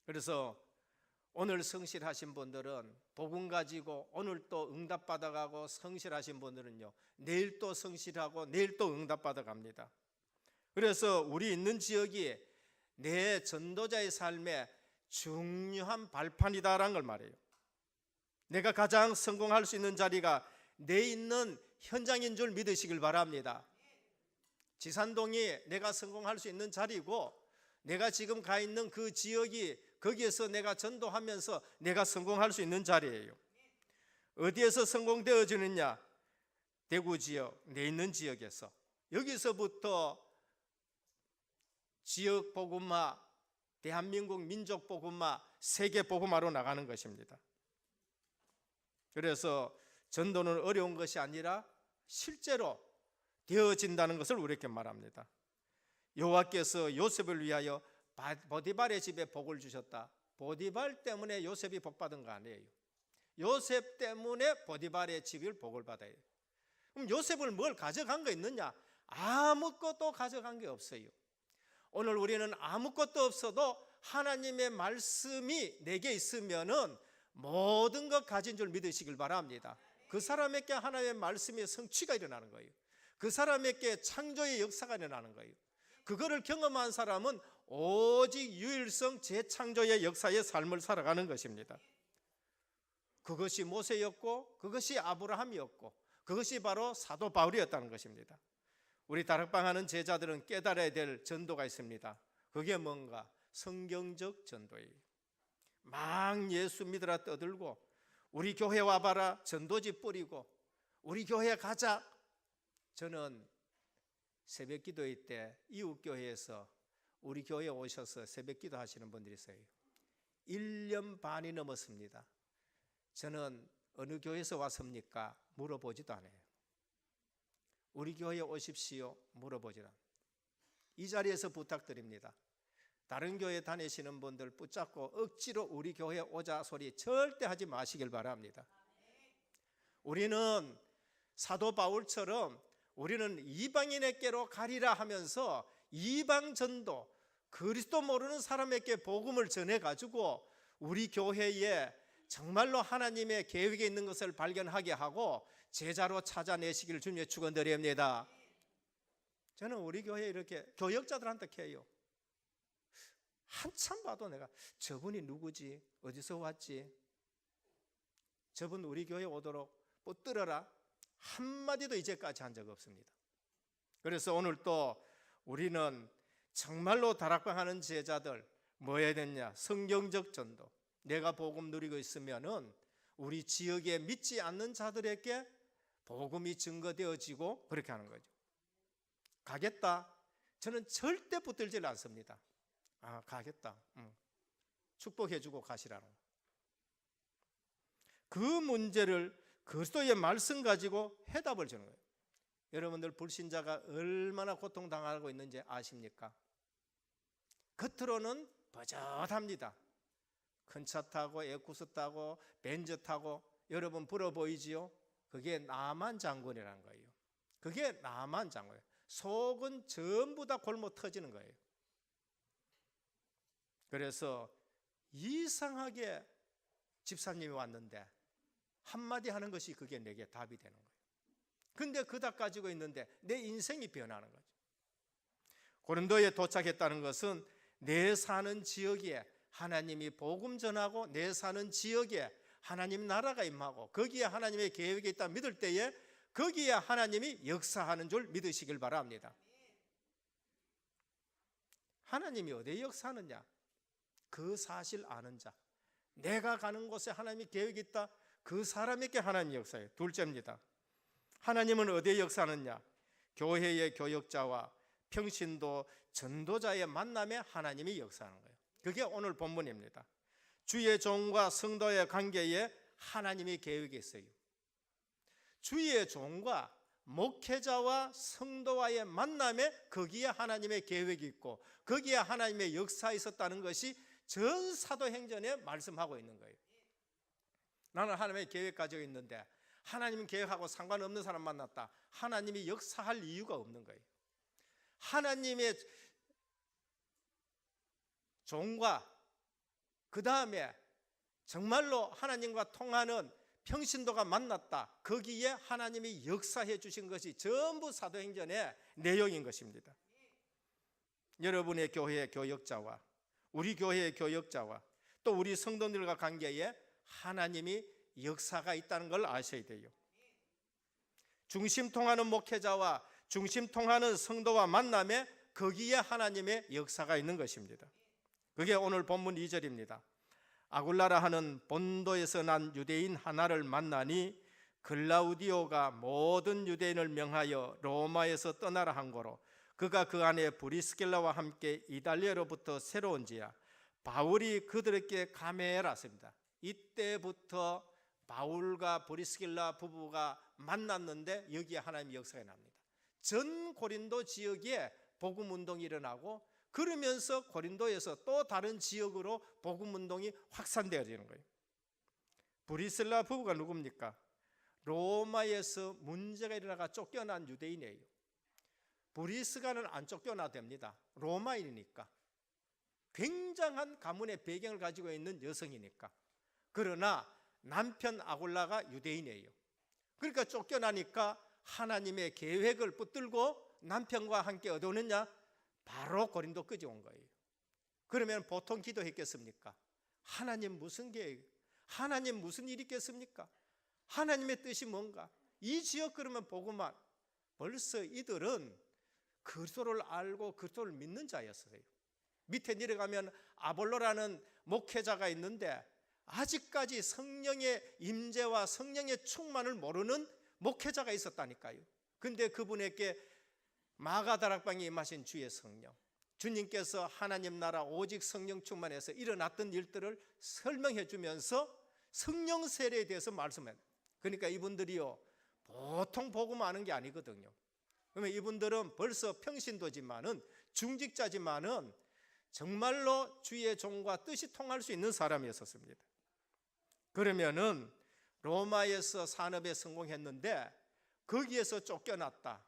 그래서 오늘 성실하신 분들은 복음 가지고 오늘 또 응답 받아가고, 성실하신 분들은요 내일 또 성실하고 내일 또 응답 받아갑니다. 그래서 우리 있는 지역이 내 전도자의 삶에 중요한 발판이다라는 걸 말해요. 내가 가장 성공할 수 있는 자리가 내 있는 현장인 줄 믿으시길 바랍니다. 지산동이 내가 성공할 수 있는 자리고, 내가 지금 가 있는 그 지역이 거기에서 내가 전도하면서 내가 성공할 수 있는 자리예요. 어디에서 성공되어지느냐? 대구 지역, 내 있는 지역에서. 여기서부터 지역 복음화, 대한민국 민족 복음화, 세계 복음화로 나가는 것입니다. 그래서 전도는 어려운 것이 아니라 실제로 되어진다는 것을 우리에게 말합니다. 여호와께서 요셉을 위하여 보디발의 집에 복을 주셨다. 보디발 때문에 요셉이 복 받은 거 아니에요. 요셉 때문에 보디발의 집을 복을 받아요. 그럼 요셉을 뭘 가져간 거 있느냐? 아무것도 가져간 게 없어요. 오늘 우리는 아무것도 없어도 하나님의 말씀이 내게 있으면은 모든 것 가진 줄 믿으시길 바랍니다. 그 사람에게 하나님의 말씀의 성취가 일어나는 거예요. 그 사람에게 창조의 역사가 일어나는 거예요. 그거를 경험한 사람은 오직 유일성 재창조의 역사의 삶을 살아가는 것입니다. 그것이 모세였고, 그것이 아브라함이었고, 그것이 바로 사도 바울이었다는 것입니다. 우리 다락방하는 제자들은 깨달아야 될 전도가 있습니다. 그게 뭔가? 성경적 전도예요. 막 예수 믿으라 떠들고, 우리 교회 와봐라 전도지 뿌리고, 우리 교회 가자. 저는 새벽 기도회 때 이웃교회에서 우리 교회에 오셔서 새벽 기도 하시는 분들이 있어요. 1년 반이 넘었습니다. 저는 어느 교회에서 왔습니까? 물어보지도 않아요. 우리 교회에 오십시오. 물어보지도 않아요. 이 자리에서 부탁드립니다. 다른 교회 다니시는 분들 붙잡고 억지로 우리 교회에 오자 소리 절대 하지 마시길 바랍니다. 우리는 사도 바울처럼 우리는 이방인에게로 가리라 하면서 이방 전도, 그리스도 모르는 사람에게 복음을 전해가지고 우리 교회에 정말로 하나님의 계획에 있는 것을 발견하게 하고 제자로 찾아내시기를 주님의 축원드립니다. 저는 우리 교회에 이렇게 교역자들한테 해요. 한참 봐도 내가 저분이 누구지? 어디서 왔지? 저분 우리 교회에 오도록 붙들어라. 한마디도 이제까지 한 적 없습니다. 그래서 오늘 또 우리는 정말로 다락방하는 제자들 뭐 해야 되냐? 성경적 전도. 내가 복음 누리고 있으면은 우리 지역에 믿지 않는 자들에게 복음이 증거되어지고 그렇게 하는 거죠. 가겠다. 저는 절대 붙들질 않습니다. 아, 가겠다. 축복해주고 가시라는 거. 그 문제를 그리스도의 말씀 가지고 해답을 주는 거예요. 여러분들 불신자가 얼마나 고통당하고 있는지 아십니까? 겉으로는 버젓합니다. 큰 차 타고 에쿠스 타고 벤츠 타고 여러분 부러 보이지요? 그게 나만 장군이라는 거예요. 그게 나만 장군이에요. 속은 전부 다 골목 터지는 거예요. 그래서 이상하게 집사님이 왔는데 한마디 하는 것이 그게 내게 답이 되는 거예요. 근데 그 답 가지고 있는데 내 인생이 변하는 거죠. 고린도에 도착했다는 것은 내 사는 지역에 하나님이 복음 전하고 내 사는 지역에 하나님 나라가 임하고 거기에 하나님의 계획이 있다 믿을 때에 거기에 하나님이 역사하는 줄 믿으시길 바랍니다. 하나님이 어디에 역사하느냐? 그 사실 아는 자, 내가 가는 곳에 하나님이 계획이 있다, 그 사람에게 하나님이 역사해요. 둘째입니다. 하나님은 어디에 역사하느냐? 교회의 교역자와 평신도 전도자의 만남에 하나님이 역사하는 거예요. 그게 오늘 본문입니다. 주의 종과 성도의 관계에 하나님이 계획이 있어요. 주의 종과 목회자와 성도와의 만남에 거기에 하나님의 계획이 있고 거기에 하나님의 역사가 있었다는 것이 전 사도행전에 말씀하고 있는 거예요. 나는 하나님의 계획 가지고 있는데 하나님 계획하고 상관없는 사람 만났다. 하나님이 역사할 이유가 없는 거예요. 하나님의 종과 그 다음에 정말로 하나님과 통하는 평신도가 만났다. 거기에 하나님이 역사해 주신 것이 전부 사도행전의 내용인 것입니다. 여러분의 교회의 교역자와 우리 교회의 교역자와 또 우리 성도들과 관계에 하나님이 역사가 있다는 걸 아셔야 돼요. 중심 통하는 목회자와 중심 통하는 성도와 만남에 거기에 하나님의 역사가 있는 것입니다. 그게 오늘 본문 2절입니다. 아굴라라 하는 본도에서 난 유대인 하나를 만나니 글라우디오가 모든 유대인을 명하여 로마에서 떠나라 한 거로 그가 그 안에 브리스길라와 함께 이달리아로부터 새로 온지야 바울이 그들에게 감회했습니다. 이때부터 바울과 브리스길라 부부가 만났는데 여기에 하나님의 역사가 납니다. 전 고린도 지역에 복음 운동이 일어나고 그러면서 고린도에서 또 다른 지역으로 복음 운동이 확산되어지는 거예요. 브리스길라 부부가 누굽니까? 로마에서 문제가 일어나가 쫓겨난 유대인이에요. 브리스가는 안 쫓겨나 됩니다. 로마인이니까. 굉장한 가문의 배경을 가지고 있는 여성이니까. 그러나 남편 아굴라가 유대인이에요. 그러니까 쫓겨나니까 하나님의 계획을 붙들고 남편과 함께 어디 오느냐? 바로 고린도 끄져온 거예요. 그러면 보통 기도했겠습니까? 하나님 무슨 계획? 하나님 무슨 일이 있겠습니까? 하나님의 뜻이 뭔가? 이 지역 그러면 보고만 벌써 이들은 그리스도를 알고 그리스도를 믿는 자였어요. 밑에 내려가면 아볼로라는 목회자가 있는데 아직까지 성령의 임재와 성령의 충만을 모르는 목회자가 있었다니까요. 근데 그분에게 마가다락방에 임하신 주의 성령, 주님께서 하나님 나라 오직 성령 충만해서 일어났던 일들을 설명해 주면서 성령 세례에 대해서 말씀해요. 그러니까 이분들이요 보통 복음 아는 게 아니거든요. 그러면 이분들은 벌써 평신도지만은 중직자지만은 정말로 주의 종과 뜻이 통할 수 있는 사람이었습니다. 그러면은 로마에서 산업에 성공했는데 거기에서 쫓겨났다.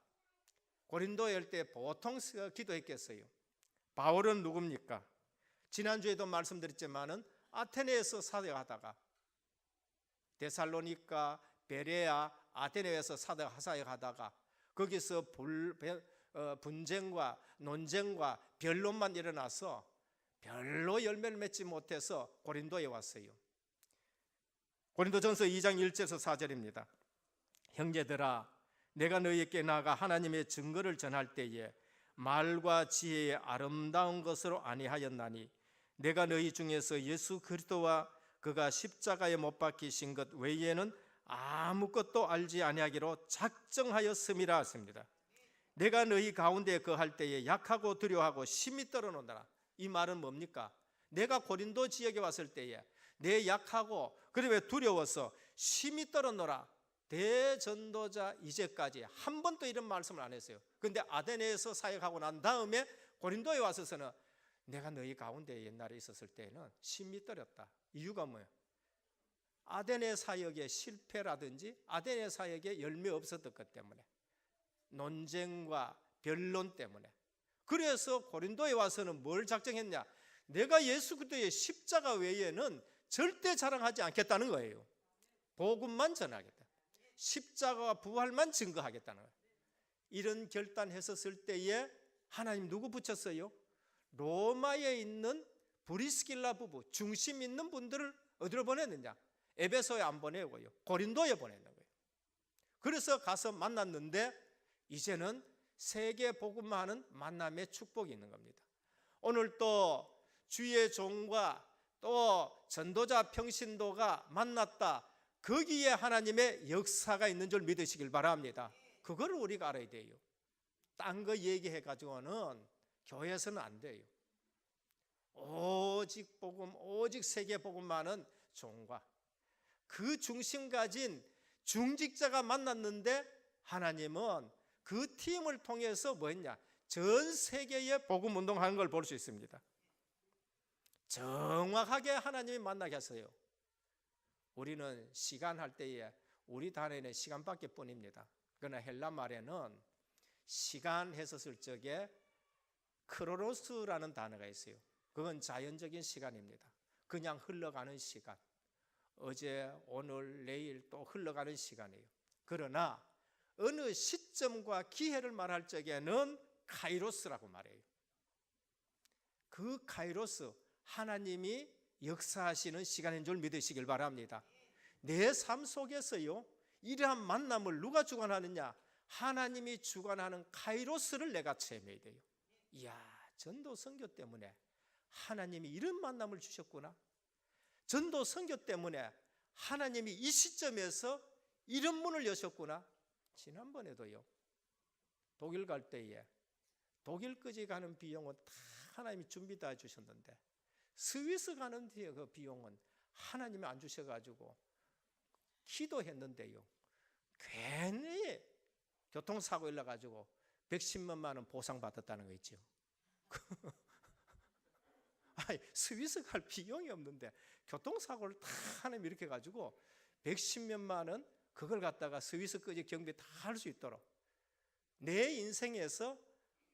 고린도에 올 때 보통 기도했겠어요. 바울은 누굽니까? 지난주에도 말씀드렸지만은 아테네에서 사역하다가 데살로니가, 베레아, 아테네에서 사역하다가 거기서 분쟁과 논쟁과 변론만 일어나서 별로 열매를 맺지 못해서 고린도에 왔어요. 고린도전서 2장 1절에서 4절입니다. 형제들아 내가 너희에게 나아가 하나님의 증거를 전할 때에 말과 지혜의 아름다운 것으로 아니하였나니 내가 너희 중에서 예수 그리스도와 그가 십자가에 못 박히신 것 외에는 아무것도 알지 아니하기로 작정하였음이라 했습니다. 내가 너희 가운데 거할 때에 약하고 두려워하고 심히 떨어놓느라. 이 말은 뭡니까? 내가 고린도 지역에 왔을 때에 내 약하고 그리고 두려워서 심히 떨어놓으라. 대전도자 이제까지 한 번도 이런 말씀을 안 했어요. 그런데 아테네에서 사역하고 난 다음에 고린도에 와서는 내가 너희 가운데 옛날에 있었을 때는 심히 떨었다. 이유가 뭐예요? 아테네 사역의 실패라든지 아테네 사역에 열매 없었던 것 때문에, 논쟁과 변론 때문에. 그래서 고린도에 와서는 뭘 작정했냐? 내가 예수 그리스도의 십자가 외에는 절대 자랑하지 않겠다는 거예요. 복음만 전하겠다. 십자가와 부활만 증거하겠다는 거예요. 이런 결단했었을 때에 하나님 누구 붙였어요? 로마에 있는 브리스길라 부부, 중심 있는 분들을 어디로 보냈느냐? 에베소에 안 보내고요, 고린도에 보내는 거예요. 그래서 가서 만났는데 이제는 세계 복음화하는 만남의 축복이 있는 겁니다. 오늘 또 주의 종과 또 전도자 평신도가 만났다. 거기에 하나님의 역사가 있는 줄 믿으시길 바랍니다. 그걸 우리가 알아야 돼요. 딴 거 얘기해가지고는 교회에서는 안 돼요. 오직 복음, 오직 세계 복음만은 종과 그 중심 가진 중직자가 만났는데 하나님은 그 팀을 통해서 뭐 했냐? 전 세계에 복음 운동하는 걸 볼 수 있습니다. 정확하게 하나님이 만나게 하세요. 우리는 시간 할 때에 우리 단어에는 시간밖에 뿐입니다. 그러나 헬라 말에는 시간 했었을 적에 크로노스라는 단어가 있어요. 그건 자연적인 시간입니다. 그냥 흘러가는 시간. 어제, 오늘, 내일 또 흘러가는 시간이에요. 그러나 어느 시점과 기회를 말할 적에는 카이로스라고 말해요. 그 카이로스, 하나님이 역사하시는 시간인 줄 믿으시길 바랍니다. 내 삶 속에서요, 이러한 만남을 누가 주관하느냐? 하나님이 주관하는 카이로스를 내가 체험해야 돼요. 이야, 전도 선교 때문에 하나님이 이런 만남을 주셨구나. 전도 선교 때문에 하나님이 이 시점에서 이런 문을 여셨구나. 지난번에도요, 독일 갈 때에 독일까지 가는 비용은 다 하나님이 준비 다 해주셨는데 스위스 가는 그 비용은 하나님이 안 주셔가지고 기도했는데요, 괜히 교통사고 일러가지고 110만 원 보상받았다는 거 있죠. 아니, 스위스 갈 비용이 없는데 교통사고를 다 하나님이 이렇게 가지고 110몇만 원 그걸 갖다가 스위스까지 경비 다 할 수 있도록 내 인생에서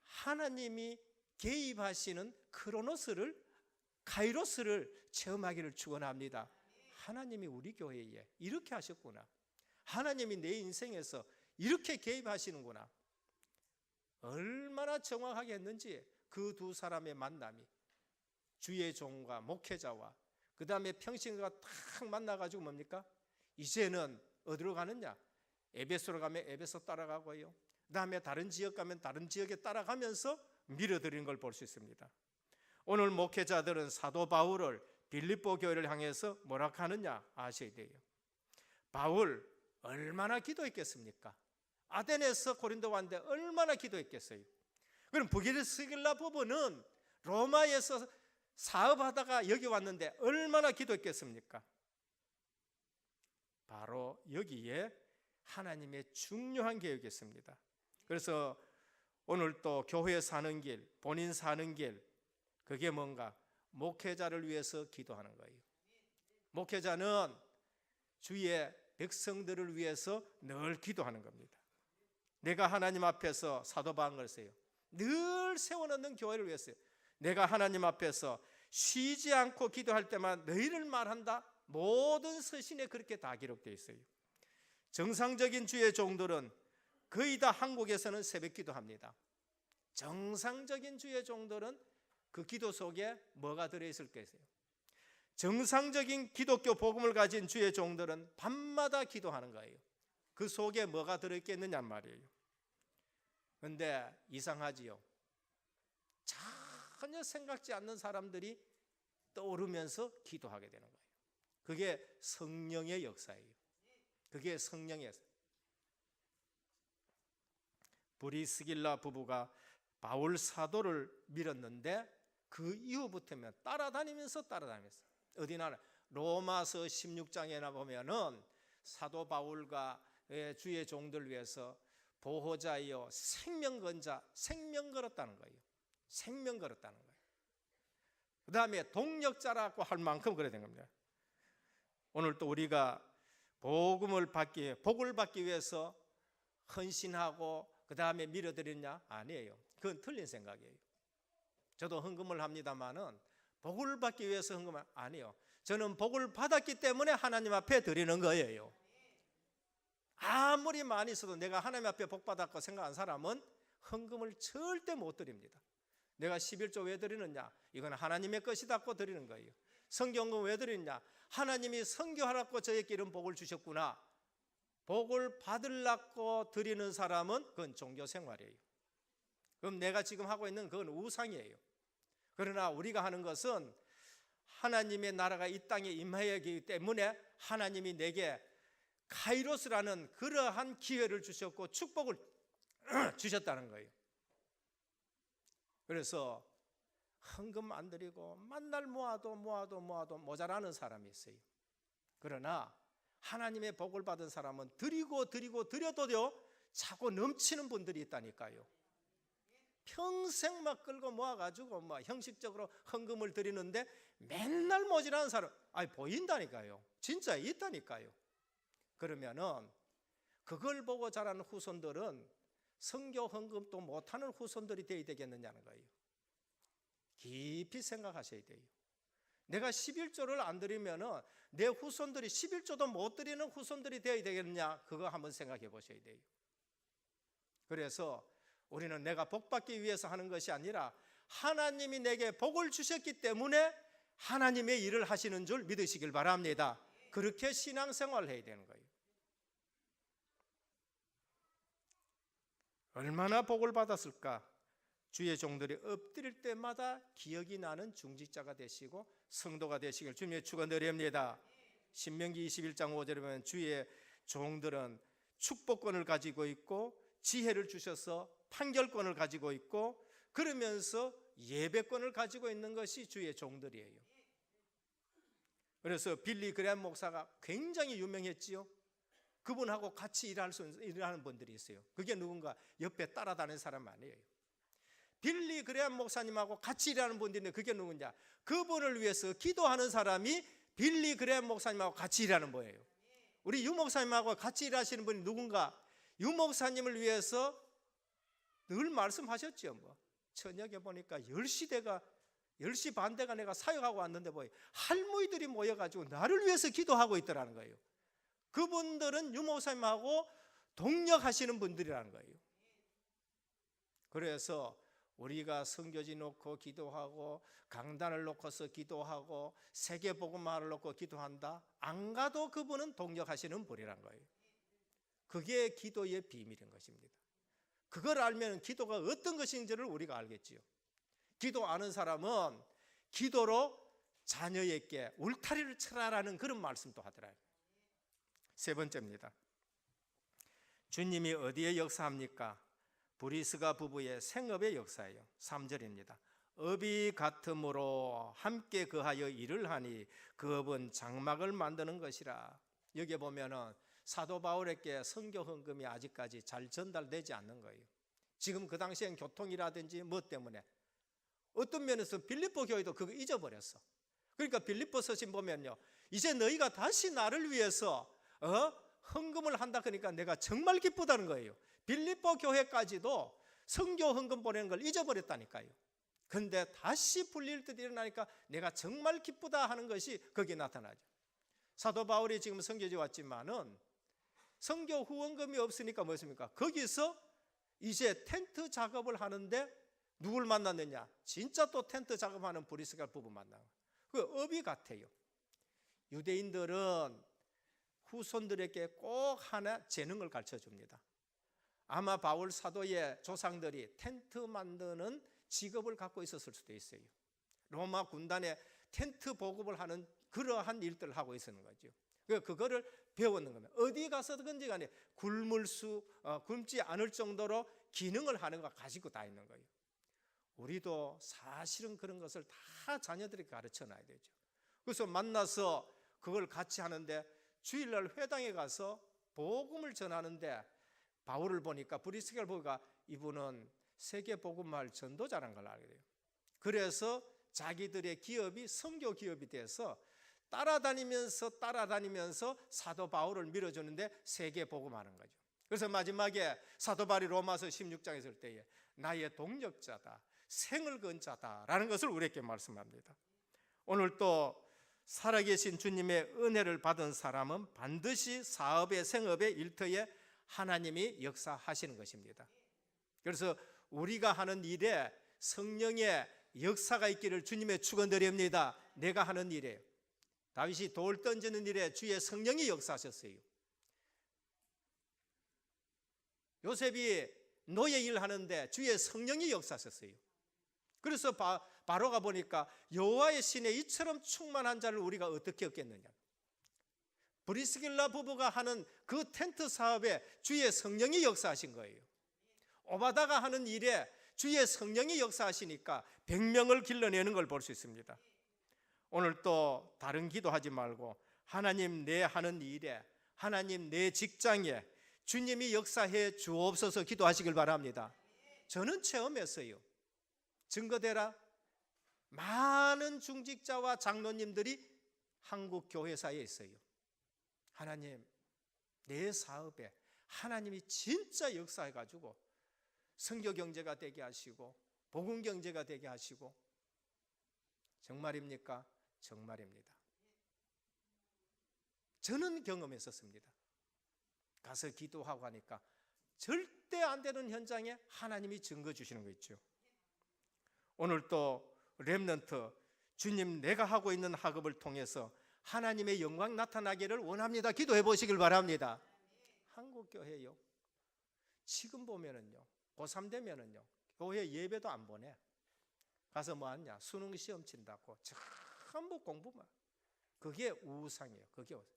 하나님이 개입하시는 크로노스를, 카이로스를 체험하기를 축원합니다. 하나님이 우리 교회에 이렇게 하셨구나. 하나님이 내 인생에서 이렇게 개입하시는구나. 얼마나 정확하게 했는지 그 두 사람의 만남이, 주의 종과 목회자와 그 다음에 평신과 딱 만나가지고 뭡니까? 이제는 어디로 가느냐? 에베소로 가면 에베소 따라가고요, 그 다음에 다른 지역 가면 다른 지역에 따라가면서 밀어드리는 걸 볼 수 있습니다. 오늘 목회자들은 사도 바울을 빌립보 교회를 향해서 뭐라 하느냐 아셔야 돼요. 바울 얼마나 기도했겠습니까? 아덴에서 고린도 왔는데 얼마나 기도했겠어요? 그럼 브리스길라 부부는 로마에서 사업하다가 여기 왔는데 얼마나 기도했겠습니까? 바로 여기에 하나님의 중요한 계획이었습니다. 그래서 오늘 또 교회 사는 길, 본인 사는 길, 그게 뭔가? 목회자를 위해서 기도하는 거예요. 목회자는 주의 백성들을 위해서 늘 기도하는 겁니다. 내가 하나님 앞에서 사도 바울은 그랬어요. 늘 세워놓는 교회를 위해서요. 내가 하나님 앞에서 쉬지 않고 기도할 때만 너희를 말한다. 모든 서신에 그렇게 다 기록되어 있어요. 정상적인 주의 종들은 거의 다 한국에서는 새벽 기도합니다. 정상적인 주의 종들은 그 기도 속에 뭐가 들어있을 거예요? 정상적인 기독교 복음을 가진 주의 종들은 밤마다 기도하는 거예요. 그 속에 뭐가 들어있겠느냐 말이에요. 그런데 이상하지요. 전혀 생각지 않는 사람들이 떠오르면서 기도하게 되는 거예요. 그게 성령의 역사예요. 그게 성령의 역사. 브리스길라 부부가 바울 사도를 밀었는데 그 이후부터면 따라다니면서 어디나 로마서 16장에나 보면은 사도 바울과 주의 종들 위해서 보호자이요 생명건자, 생명 걸었다는 거예요. 생명 걸었다는 거예요. 그 다음에 동력자라고 할 만큼 그래야 되는 겁니다. 오늘 또 우리가 복을 받기 위해서 헌신하고 그 다음에 밀어드리냐? 아니에요. 그건 틀린 생각이에요. 저도 헌금을 합니다만은 복을 받기 위해서 헌금은 아니에요. 저는 복을 받았기 때문에 하나님 앞에 드리는 거예요. 아무리 많이 있어도 내가 하나님 앞에 복 받았고 생각한 사람은 헌금을 절대 못 드립니다. 내가 11조 왜 드리느냐? 이건 하나님의 것이다고 드리는 거예요. 성경은 왜 드리느냐? 하나님이 선교하라고 저에게 이런 복을 주셨구나. 복을 받으려고 드리는 사람은 그건 종교 생활이에요. 그럼 내가 지금 하고 있는 그건 우상이에요. 그러나 우리가 하는 것은 하나님의 나라가 이 땅에 임하기 때문에 하나님이 내게 카이로스라는 그러한 기회를 주셨고 축복을 주셨다는 거예요. 그래서 헌금 안 드리고 만날 모아도 모자라는 사람이 있어요. 그러나 하나님의 복을 받은 사람은 드려도요 차고 넘치는 분들이 있다니까요. 평생 막 끌고 모아가지고 형식적으로 헌금을 드리는데 맨날 모자라는 사람, 보인다니까요. 진짜 있다니까요. 그러면은 그걸 보고 자라는 후손들은 선교 헌금도 못하는 후손들이 되어야 되겠느냐는 거예요. 깊이 생각하셔야 돼요. 내가 11조를 안 드리면은 내 후손들이 11조도 못 드리는 후손들이 되어야 되겠느냐, 그거 한번 생각해 보셔야 돼요. 그래서 우리는 내가 복받기 위해서 하는 것이 아니라 하나님이 내게 복을 주셨기 때문에 하나님의 일을 하시는 줄 믿으시길 바랍니다. 그렇게 신앙생활을 해야 되는 거예요. 얼마나 복을 받았을까? 주의 종들이 엎드릴 때마다 기억이 나는 중직자가 되시고 성도가 되시길 주님의 축원드립니다. 신명기 21장 5절에 보면 주의 종들은 축복권을 가지고 있고 지혜를 주셔서 판결권을 가지고 있고 그러면서 예배권을 가지고 있는 것이 주의 종들이에요. 그래서 빌리 그레함 목사가 굉장히 유명했지요. 그분하고 같이 일하는 분들이 있어요. 그게 누군가 옆에 따라다니는 사람 아니에요. 빌리 그레함 목사님하고 같이 일하는 분들이 있는데 그게 누구냐? 그분을 위해서 기도하는 사람이 빌리 그레함 목사님하고 같이 일하는 거예요. 우리 유 목사님하고 같이 일하시는 분이 누군가? 유 목사님을 위해서 늘 말씀하셨죠. 저녁에 보니까 10시 반대가 내가 사역하고 왔는데 할머니들이 모여가지고 나를 위해서 기도하고 있더라는 거예요. 그분들은 유 목사님하고 동력하시는 분들이라는 거예요. 그래서 우리가 선교지 놓고 기도하고 강단을 놓고서 기도하고 세계복음화를 놓고 기도한다, 안 가도 그분은 동력하시는 분이란 거예요. 그게 기도의 비밀인 것입니다. 그걸 알면 기도가 어떤 것인지를 우리가 알겠지요. 기도 아는 사람은 기도로 자녀에게 울타리를 쳐라라는 그런 말씀도 하더라고요. 세 번째입니다. 주님이 어디에 역사합니까? 브리스가 부부의 생업의 역사예요. 3절입니다. 업이 같음으로 함께 거하여 일을 하니 그 업은 장막을 만드는 것이라. 여기 보면은 사도 바울에게 선교 헌금이 아직까지 잘 전달되지 않는 거예요. 지금 그 당시엔 교통이라든지 뭐 때문에 어떤 면에서 빌립보 교회도 그거 잊어버렸어. 그러니까 빌립보 서신 보면요, 이제 너희가 다시 나를 위해서 헌금을 한다 그러니까 내가 정말 기쁘다는 거예요. 빌립보 교회까지도 선교 헌금 보내는 걸 잊어버렸다니까요. 그런데 다시 불릴 듯 일어나니까 내가 정말 기쁘다 하는 것이 거기에 나타나죠. 사도 바울이 지금 선교지 왔지만은 선교 후원금이 없으니까 뭐였습니까? 거기서 이제 텐트 작업을 하는데 누굴 만났느냐? 진짜 또 텐트 작업하는 브리스가 부부 만나요. 그 업이 같아요. 유대인들은 후손들에게 꼭 하나 재능을 가르쳐 줍니다. 아마 바울 사도의 조상들이 텐트 만드는 직업을 갖고 있었을 수도 있어요. 로마 군단에 텐트 보급을 하는 그러한 일들을 하고 있었는 거죠. 그거를 배웠는 겁니다. 어디 가서든지 간에 굶지 않을 정도로 기능을 하는 거 가지고 다 있는 거예요. 우리도 사실은 그런 것을 다 자녀들에게 가르쳐 놔야 되죠. 그래서 만나서 그걸 같이 하는데 주일날 회당에 가서 복음을 전하는데 바울을 보니까 브리스가를 보니까 이분은 세계 복음화할 전도자라는 걸 알게 돼요. 그래서 자기들의 기업이 선교 기업이 돼서 따라다니면서 사도 바울을 밀어주는데 세계 복음하는 거죠. 그래서 마지막에 사도 바울이 로마서 16장에 있을 때에 나의 동력자다, 생을 건 자다라는 것을 우리에게 말씀합니다. 오늘 또 살아계신 주님의 은혜를 받은 사람은 반드시 사업의 생업의 일터에 하나님이 역사하시는 것입니다. 그래서 우리가 하는 일에 성령의 역사가 있기를 주님의 축원드립니다. 내가 하는 일에 다윗이 돌 던지는 일에 주의 성령이 역사하셨어요. 요셉이 노예 일 하는데 주의 성령이 역사하셨어요. 그래서 바로가 보니까 여호와의 신에 이처럼 충만한 자를 우리가 어떻게 얻겠느냐. 브리스길라 부부가 하는 그 텐트 사업에 주의 성령이 역사하신 거예요. 오바다가 하는 일에 주의 성령이 역사하시니까 100명을 길러내는 걸 볼 수 있습니다. 오늘 또 다른 기도하지 말고 하나님 내 하는 일에, 하나님 내 직장에 주님이 역사해 주옵소서 기도하시길 바랍니다. 저는 체험했어요. 증거되라. 많은 중직자와 장로님들이 한국 교회사에 있어요. 하나님, 내 사업에 하나님이 진짜 역사해가지고 선교 경제가 되게 하시고 복음 경제가 되게 하시고. 정말입니까? 정말입니다. 저는 경험했었습니다. 가서 기도하고 하니까 절대 안 되는 현장에 하나님이 증거 주시는 거 있죠. 오늘 또 렘넌트, 주님 내가 하고 있는 학업을 통해서 하나님의 영광 나타나기를 원합니다. 기도해 보시길 바랍니다. 한국교회요, 지금 보면은요, 고3 되면은요 교회 예배도 안 보내. 가서 뭐 하냐? 수능 시험 친다고 전부 공부만. 그게 우상이에요. 그게 우상.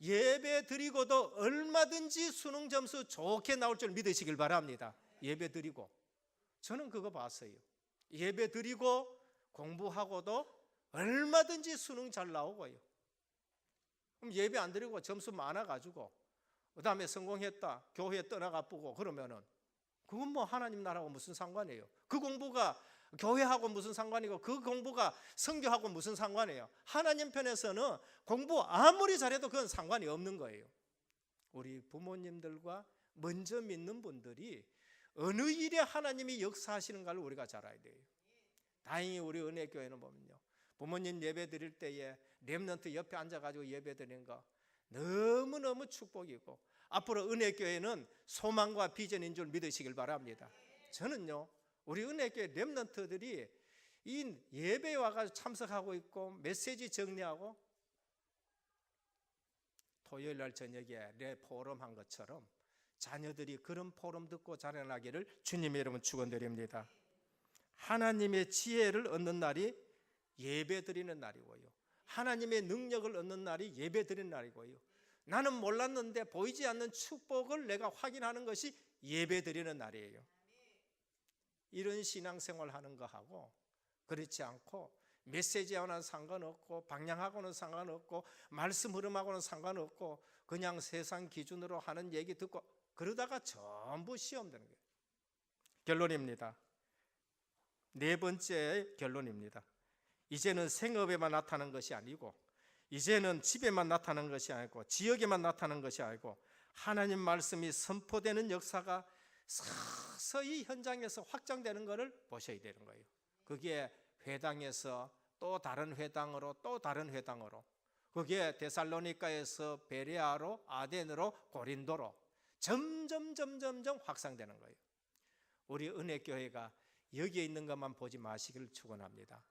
예배 드리고도 얼마든지 수능 점수 좋게 나올 줄 믿으시길 바랍니다. 예배 드리고. 저는 그거 봤어요. 예배 드리고 공부하고도 얼마든지 수능 잘 나오고요. 그럼 예배 안 드리고 점수 많아가지고 그 다음에 성공했다, 교회 떠나가쁘고 그러면은 그건 뭐 하나님 나라하고 무슨 상관이에요? 그 공부가 교회하고 무슨 상관이고 그 공부가 선교하고 무슨 상관이에요? 하나님 편에서는 공부 아무리 잘해도 그건 상관이 없는 거예요. 우리 부모님들과 먼저 믿는 분들이 어느 일에 하나님이 역사하시는가를 우리가 잘 알아야 돼요. 다행히 우리 은혜교회는 보면요, 부모님 예배 드릴 때에 렘넌트 옆에 앉아가지고 예배 드리는 거 너무너무 축복이고, 앞으로 은혜교회는 소망과 비전인 줄 믿으시길 바랍니다. 저는요, 우리 은혜교회 렘넌트들이 이 예배에 와가지고 참석하고 있고 메시지 정리하고 토요일 날 저녁에 내 포럼 한 것처럼 자녀들이 그런 포럼 듣고 자라나기를 주님의 이름으로 축원드립니다. 하나님의 지혜를 얻는 날이 예배 드리는 날이고요, 하나님의 능력을 얻는 날이 예배 드리는 날이고요, 나는 몰랐는데 보이지 않는 축복을 내가 확인하는 것이 예배 드리는 날이에요. 이런 신앙생활 하는 거하고 그렇지 않고 메시지하고는 상관없고 방향하고는 상관없고 말씀 흐름하고는 상관없고 그냥 세상 기준으로 하는 얘기 듣고 그러다가 전부 시험 되는 거예요. 결론입니다. 네 번째 결론입니다. 이제는 생업에만 나타나는 것이 아니고, 이제는 집에만 나타나는 것이 아니고, 지역에만 나타나는 것이 아니고, 하나님 말씀이 선포되는 역사가 서서히 현장에서 확장되는 것을 보셔야 되는 거예요. 그게 회당에서 또 다른 회당으로 또 다른 회당으로, 그게 데살로니가에서 베레아로 아덴으로 고린도로 점점 확산되는 거예요. 우리 은혜교회가 여기에 있는 것만 보지 마시기를 축원합니다.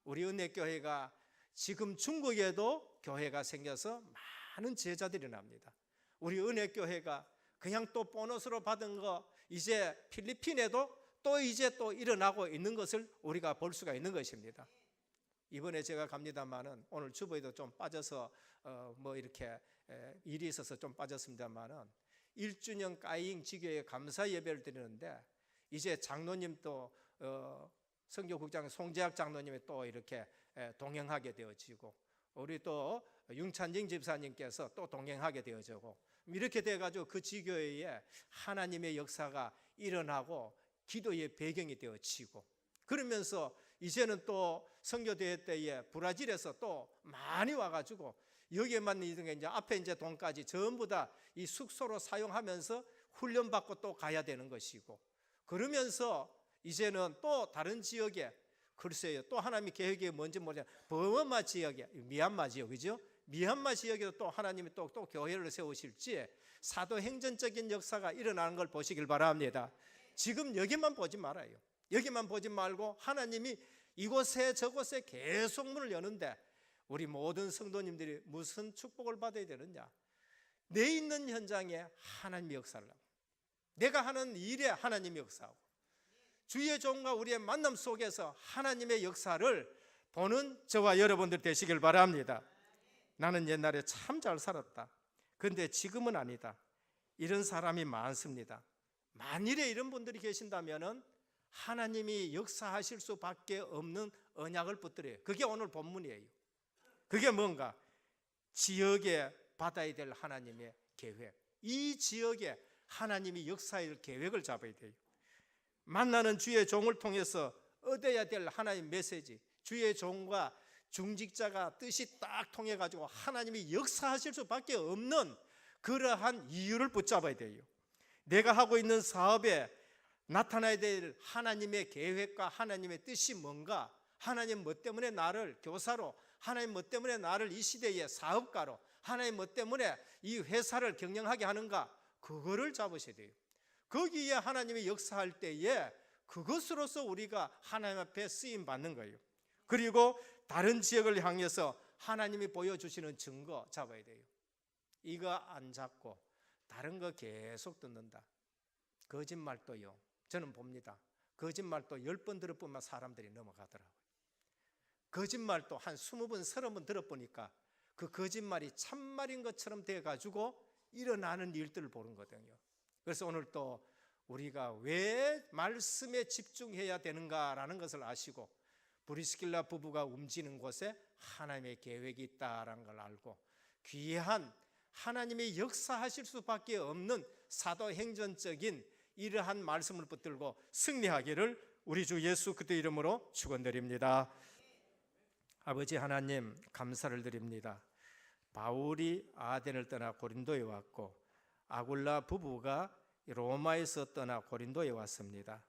우리 은혜교회가 지금 중국에도 교회가 생겨서 많은 제자들이 납니다. 우리 은혜교회가 그냥 또 보너스로 받은 거 이제 필리핀에도 또 이제 또 일어나고 있는 것을 우리가 볼 수가 있는 것입니다. 이번에 제가 갑니다만은 오늘 주보에도 좀 빠져서 뭐 이렇게 일이 있어서 좀 빠졌습니다만은 1주년 까잉 지교회 감사 예배를 드리는데 이제 장로님 또 선교국장 송재학 장로님이 또 이렇게 동행하게 되어지고, 우리 또 융찬진 집사님께서 또 동행하게 되어지고, 이렇게 돼가지고 그 지교회에 하나님의 역사가 일어나고 기도의 배경이 되어지고, 그러면서 이제는 또 선교대회 때에 브라질에서 또 많이 와가지고 여기에만 있는 게 이제 앞에 이제 돈까지 전부 다 이 숙소로 사용하면서 훈련받고 또 가야 되는 것이고, 그러면서 이제는 또 다른 지역에, 글쎄요, 또 하나님이 계획이 뭔지 모르겠어요. 버마 지역에, 미얀마 지역, 그죠? 미얀마 지역에도 또 하나님이 또 교회를 세우실지 사도행전적인 역사가 일어나는 걸 보시길 바랍니다. 지금 여기만 보지 말아요. 여기만 보지 말고 하나님이 이곳에 저곳에 계속 문을 여는데 우리 모든 성도님들이 무슨 축복을 받아야 되느냐? 내 있는 현장에 하나님의 역사를 하고, 내가 하는 일에 하나님의 역사하고, 주의 종과 우리의 만남 속에서 하나님의 역사를 보는 저와 여러분들 되시길 바랍니다. 나는 옛날에 참 잘 살았다, 그런데 지금은 아니다, 이런 사람이 많습니다. 만일에 이런 분들이 계신다면 하나님이 역사하실 수밖에 없는 언약을 붙들어요. 그게 오늘 본문이에요. 그게 뭔가? 지역에 받아야 될 하나님의 계획, 이 지역에 하나님이 역사할 계획을 잡아야 돼요. 만나는 주의 종을 통해서 얻어야 될 하나님 메시지, 주의 종과 중직자가 뜻이 딱 통해 가지고 하나님이 역사하실 수밖에 없는 그러한 이유를 붙잡아야 돼요. 내가 하고 있는 사업에 나타나야 될 하나님의 계획과 하나님의 뜻이 뭔가, 하나님 뭐 때문에 나를 교사로, 하나님 뭐 때문에 나를 이 시대의 사업가로, 하나님 뭐 때문에 이 회사를 경영하게 하는가, 그거를 잡으셔야 돼요. 거기에 하나님이 역사할 때에 그것으로서 우리가 하나님 앞에 쓰임 받는 거예요. 그리고 다른 지역을 향해서 하나님이 보여주시는 증거 잡아야 돼요. 이거 안 잡고 다른 거 계속 듣는다. 거짓말도요, 저는 봅니다. 거짓말도 10번 들어보면 사람들이 넘어가더라고요. 거짓말도 한 20번, 30번 들어보니까 그 거짓말이 참말인 것처럼 돼가지고 일어나는 일들을 보는 거거든요. 그래서 오늘 또 우리가 왜 말씀에 집중해야 되는가라는 것을 아시고, 브리스길라 부부가 움직이는 곳에 하나님의 계획이 있다라는 걸 알고, 귀한 하나님이 역사하실 수밖에 없는 사도행전적인 이러한 말씀을 붙들고 승리하기를 우리 주 예수 그리스도 이름으로 축원드립니다. 아버지 하나님, 감사를 드립니다. 바울이 아덴을 떠나 고린도에 왔고 아굴라 부부가 로마에서 떠나 고린도에 왔습니다.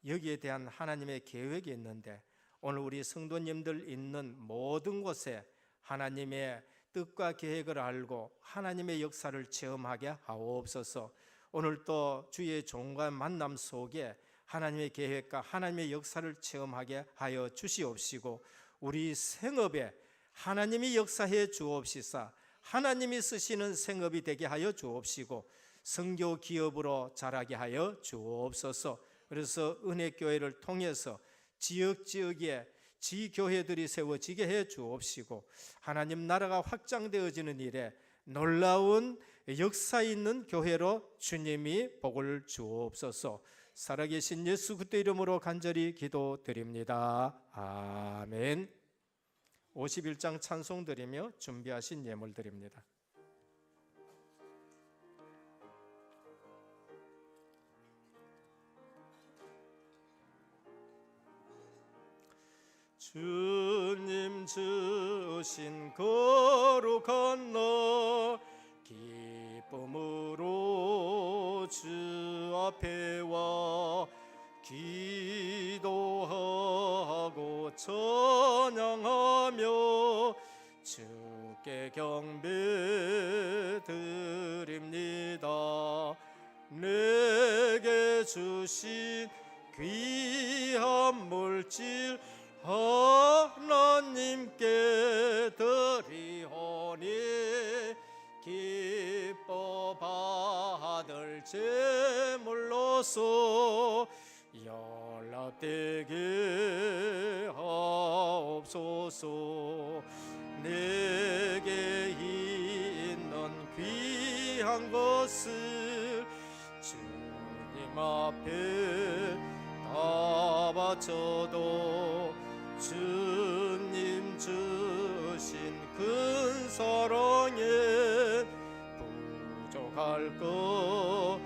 여기에 대한 하나님의 계획이 있는데 오늘 우리 성도님들 있는 모든 곳에 하나님의 뜻과 계획을 알고 하나님의 역사를 체험하게 하옵소서. 오늘 또 주의 종과 만남 속에 하나님의 계획과 하나님의 역사를 체험하게 하여 주시옵시고, 우리 생업에 하나님이 역사해 주옵시사 하나님이 쓰시는 생업이 되게 하여 주옵시고, 선교 기업으로 자라게 하여 주옵소서. 그래서 은혜교회를 통해서 지역지역에 지교회들이 세워지게 해 주옵시고, 하나님 나라가 확장되어지는 일에 놀라운 역사 있는 교회로 주님이 복을 주옵소서. 살아계신 예수 그리스도 이름으로 간절히 기도드립니다. 아멘. 51장 찬송 드리며 준비하신 예물 드립니다. 주님 주신 거룩한 너 기쁨으로 주 앞에 와 기도하고 찬양하며 주께 경배 드립니다. 내게 주신 귀한 물질 하나님께 드리오니 기뻐 받을 제물로서 연락되게 하옵소서. 내게 있는 귀한 것을 주님 앞에 다 바쳐도 주님 주신 큰 사랑에 부족할 것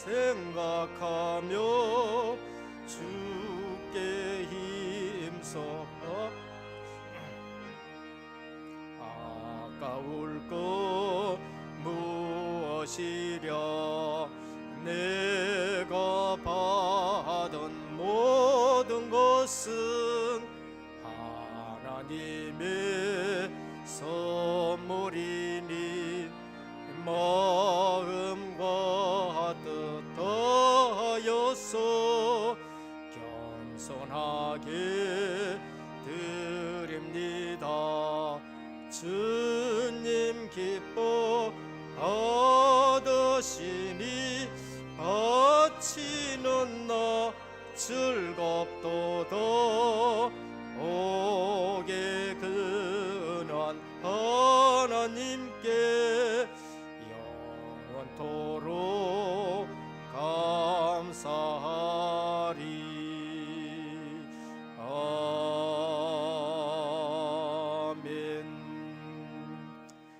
생각하며 주께 힘써 아까울 것 무엇이랴. 내가 받은 모든 것은 하나님의 선물이니 마음과 뜻 다하여서 겸손하게 드립니다. 주님 기뻐 받으시니 바치는 나 즐겁도다. 오게 근한 하나님께 영원토록 감사합니다.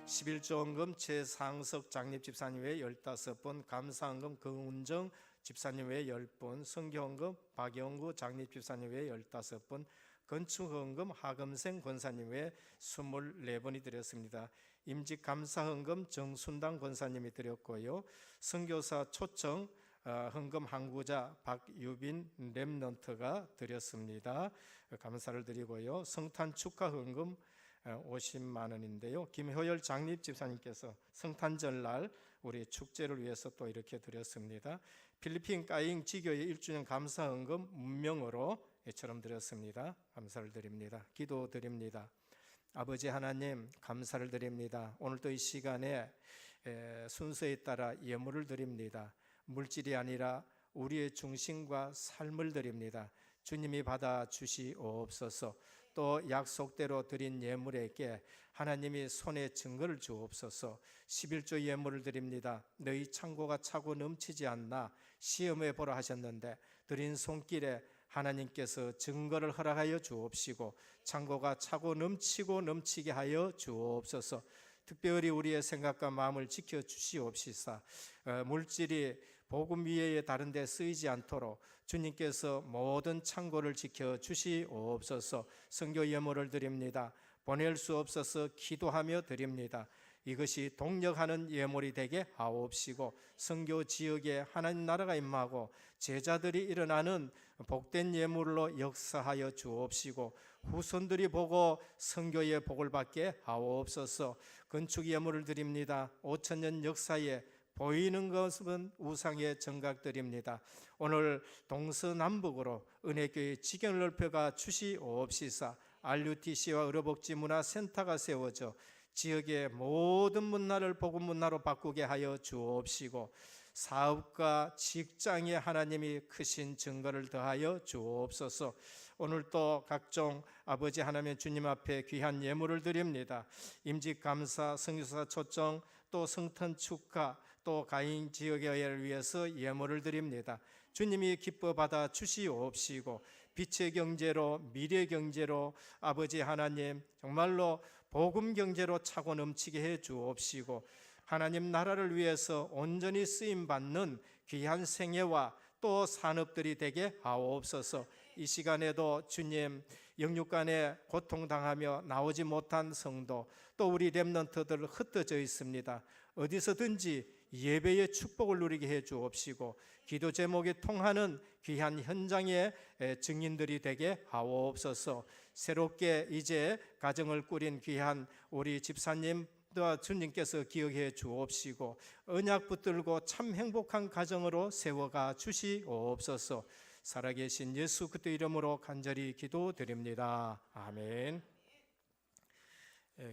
11조헌금 최상석 장립 집사님 외에 15분, 감사헌금 긍운정 집사님 외에 10분, 성교헌금 박영구 장립 집사님 외에 15분, 건축헌금 하금생 권사님 외에 24분이 드렸습니다. 임직감사헌금 정순당 권사님이 드렸고요. 선교사 초청 헌금 항구자 박유빈 렘넌트가 드렸습니다. 감사를 드리고요. 성탄 축하 헌금 50만 원인데요. 김효열 장립 집사님께서 성탄절날 우리 축제를 위해서 또 이렇게 드렸습니다. 필리핀 까잉 지교회 1주년 감사 헌금 문명으로 이처럼 드렸습니다. 감사를 드립니다. 기도드립니다. 아버지 하나님 감사를 드립니다. 오늘도 이 시간에 순서에 따라 예물을 드립니다. 물질이 아니라 우리의 중심과 삶을 드립니다. 주님이 받아 주시옵소서. 또 약속대로 드린 예물에게 하나님이 손에 증거를 주옵소서. 11조 예물을 드립니다. 너희 창고가 차고 넘치지 않나 시험해 보라 하셨는데 드린 손길에 하나님께서 증거를 허락하여 주옵시고 창고가 차고 넘치고 넘치게 하여 주옵소서. 특별히 우리의 생각과 마음을 지켜 주시옵시사. 물질이 복음 위에 다른 데 쓰이지 않도록 주님께서 모든 창고를 지켜 주시옵소서. 선교 예물을 드립니다. 보낼 수 없어서 기도하며 드립니다. 이것이 동력하는 예물이 되게 하옵시고 선교 지역에 하나님 나라가 임하고 제자들이 일어나는 복된 예물로 역사하여 주옵시고 후손들이 보고 선교의 복을 받게 하옵소서. 건축 예물을 드립니다. 5천년 역사에 보이는 것은 우상의 정각들입니다. 오늘 동서남북으로 은혜교회 지경을 넓혀가 주시옵시사. RUTC와 의료복지문화센터가 세워져 지역의 모든 문화를 복음 문화로 바꾸게 하여 주옵시고 사업과 직장에 하나님이 크신 증거를 더하여 주옵소서. 오늘 또 각종 아버지 하나님 주님 앞에 귀한 예물을 드립니다. 임직감사, 성교사 초청, 또 성탄 축하, 또 가인 지역의회를 위해서 예물을 드립니다. 주님이 기뻐 받아 주시옵시고 빛의 경제로 미래 경제로 아버지 하나님 정말로 복음 경제로 차고 넘치게 해 주옵시고 하나님 나라를 위해서 온전히 쓰임 받는 귀한 생애와 또 산업들이 되게 하옵소서. 이 시간에도 주님 영육간에 고통당하며 나오지 못한 성도 또 우리 렘넌트들 흩어져 있습니다. 어디서든지 예배의 축복을 누리게 해 주옵시고 기도 제목에 통하는 귀한 현장의 증인들이 되게 하옵소서. 새롭게 이제 가정을 꾸린 귀한 우리 집사님 또 주님께서 기억해 주옵시고 언약 붙들고 참 행복한 가정으로 세워가 주시옵소서. 살아계신 예수 그리스도 이름으로 간절히 기도드립니다. 아멘.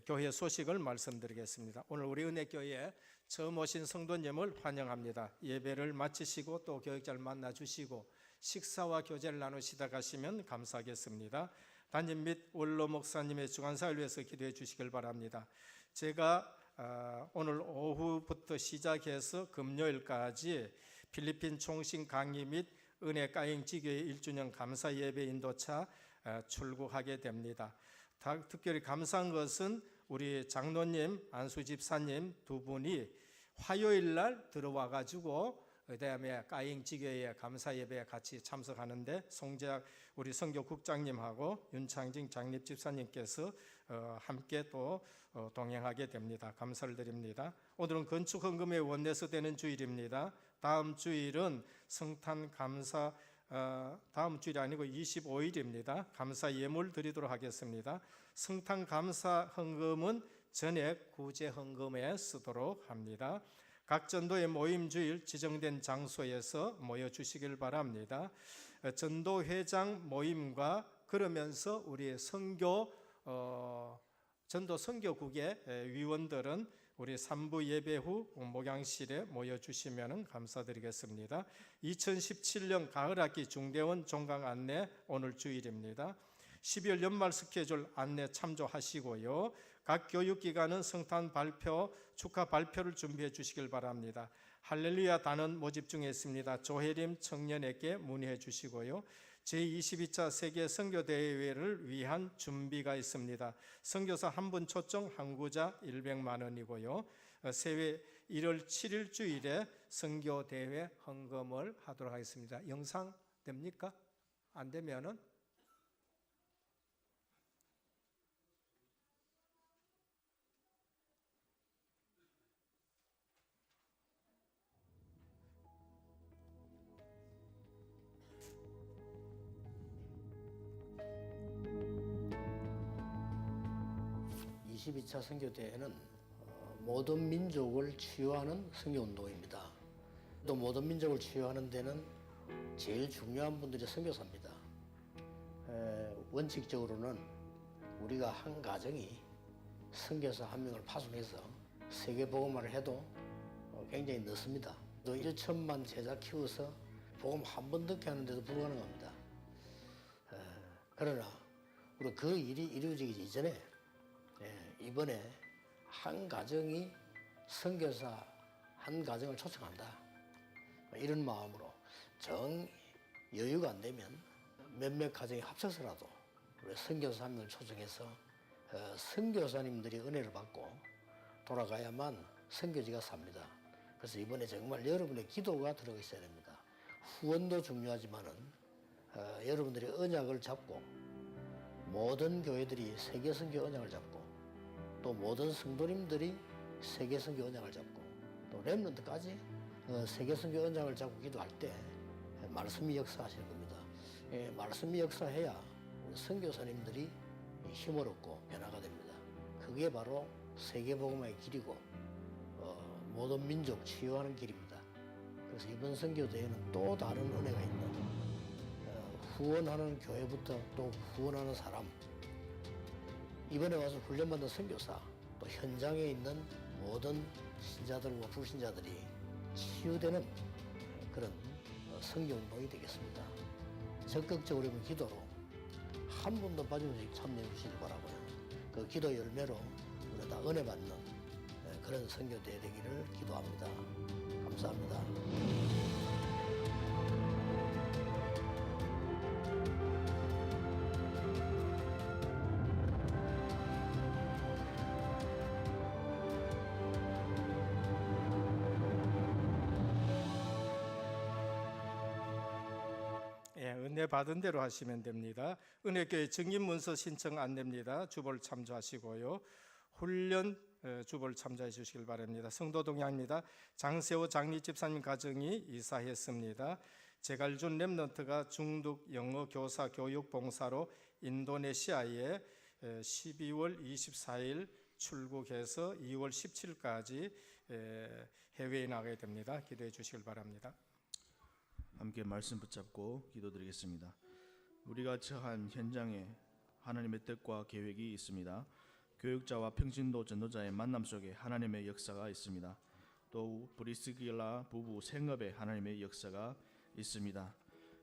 교회 소식을 말씀드리겠습니다. 오늘 우리 은혜교회에 처음 오신 성도님을 환영합니다. 예배를 마치시고 또 교육자를 만나주시고 식사와 교제를 나누시다 가시면 감사하겠습니다. 담임 및 원로 목사님의 중환사를 위해서 기도해 주시길 바랍니다. 제가 오늘 오후부터 시작해서 금요일까지 필리핀 총신 강의 및 은혜 까잉 지교회 1주년 감사 예배 인도차 출국하게 됩니다. 특별히 감사한 것은 우리 장로님, 안수 집사님 두 분이 화요일 날 들어와 가지고 그다음에 까잉 지교회 감사 예배에 같이 참석하는데 송재학 우리 선교국장님하고 윤창진 장립 집사님께서 함께 또 동행하게 됩니다. 감사를 드립니다. 오늘은 건축 헌금의 원내서 되는 주일입니다. 다음 주일은 성탄 감사 다음 주일이 아니고 25일입니다. 감사 예물 드리도록 하겠습니다. 성탄 감사 헌금은 전액 구제 헌금에 쓰도록 합니다. 각 전도의 모임 주일 지정된 장소에서 모여 주시길 바랍니다. 전도 회장 모임과 그러면서 우리 전도 선교국의 위원들은 우리 3부 예배 후 목양실에 모여 주시면 감사드리겠습니다. 2017년 가을학기 중대원 종강 안내 오늘 주일입니다. 12월 연말 스케줄 안내 참조하시고요. 각 교육기관은 성탄 발표, 축하 발표를 준비해 주시길 바랍니다. 할렐루야 단원 모집 중에 있습니다. 조혜림 청년에게 문의해 주시고요. 제22차 세계 선교대회를 위한 준비가 있습니다. 선교사 한 분 초청 항구자 100만 원이고요. 세회 1월 7일 주일에 선교대회 헌금을 하도록 하겠습니다. 영상 됩니까? 안 되면은 (22차) 선교대회는 모든 민족을 치유하는 선교운동입니다. 또 모든 민족을 치유하는 데는 제일 중요한 분들이 선교사입니다. 원칙적으로는 우리가 한 가정이 선교사 한 명을 파송해서 세계복음화를 해도 굉장히 늦습니다. 또 1천만 제자 키워서 복음 한 번 듣게 하는데도 불가능합니다. 그러나 우리 그 일이 이루어지기 이전에 이번에 한 가정이 선교사 한 가정을 초청한다, 이런 마음으로 정 여유가 안 되면 몇몇 가정이 합쳐서라도 우리 선교사 한 명을 초청해서 선교사님들이 은혜를 받고 돌아가야만 선교지가 삽니다. 그래서 이번에 정말 여러분의 기도가 들어가 있어야 됩니다. 후원도 중요하지만은 여러분들이 언약을 잡고 모든 교회들이 세계 선교 언약을 잡고 또 모든 성도님들이 세계 선교 언약을 잡고 또 렘넌트까지 세계 선교 언약을 잡고 기도할 때 말씀이 역사하시는 겁니다. 말씀이 역사해야 우리 선교사님들이 힘을 얻고 변화가 됩니다. 그게 바로 세계복음화의 길이고 모든 민족 치유하는 길입니다. 그래서 이번 선교대회는 또 다른 은혜가 있는 후원하는 교회부터 또 후원하는 사람, 이번에 와서 훈련받는 선교사, 또 현장에 있는 모든 신자들과 불신자들이 치유되는 그런 선교운동이 되겠습니다. 적극적으로 기도로 한 분도 빠짐없이 참여해 주시기 바라고요. 그 기도 열매로 우리가 다 은혜 받는 그런 선교대회 되기를 기도합니다. 감사합니다. 은혜 받은 대로 하시면 됩니다. 은혜교회 증인문서 신청 안내입니다. 주보를 참조하시고요. 훈련 주보를 참조해 주시길 바랍니다. 성도 동향입니다. 장세호 장리집사님 가정이 이사했습니다. 제갈준 렘넌트가 중독 영어 교사 교육 봉사로 인도네시아에 12월 24일 출국해서 2월 17일까지 해외에 나가게 됩니다. 기도해 주시길 바랍니다. 함께 말씀 붙잡고 기도드리겠습니다. 우리가 처한 현장에 하나님의 뜻과 계획이 있습니다. 교육자와 평신도 전도자의 만남 속에 하나님의 역사가 있습니다. 또 브리스길라 부부 생업에 하나님의 역사가 있습니다.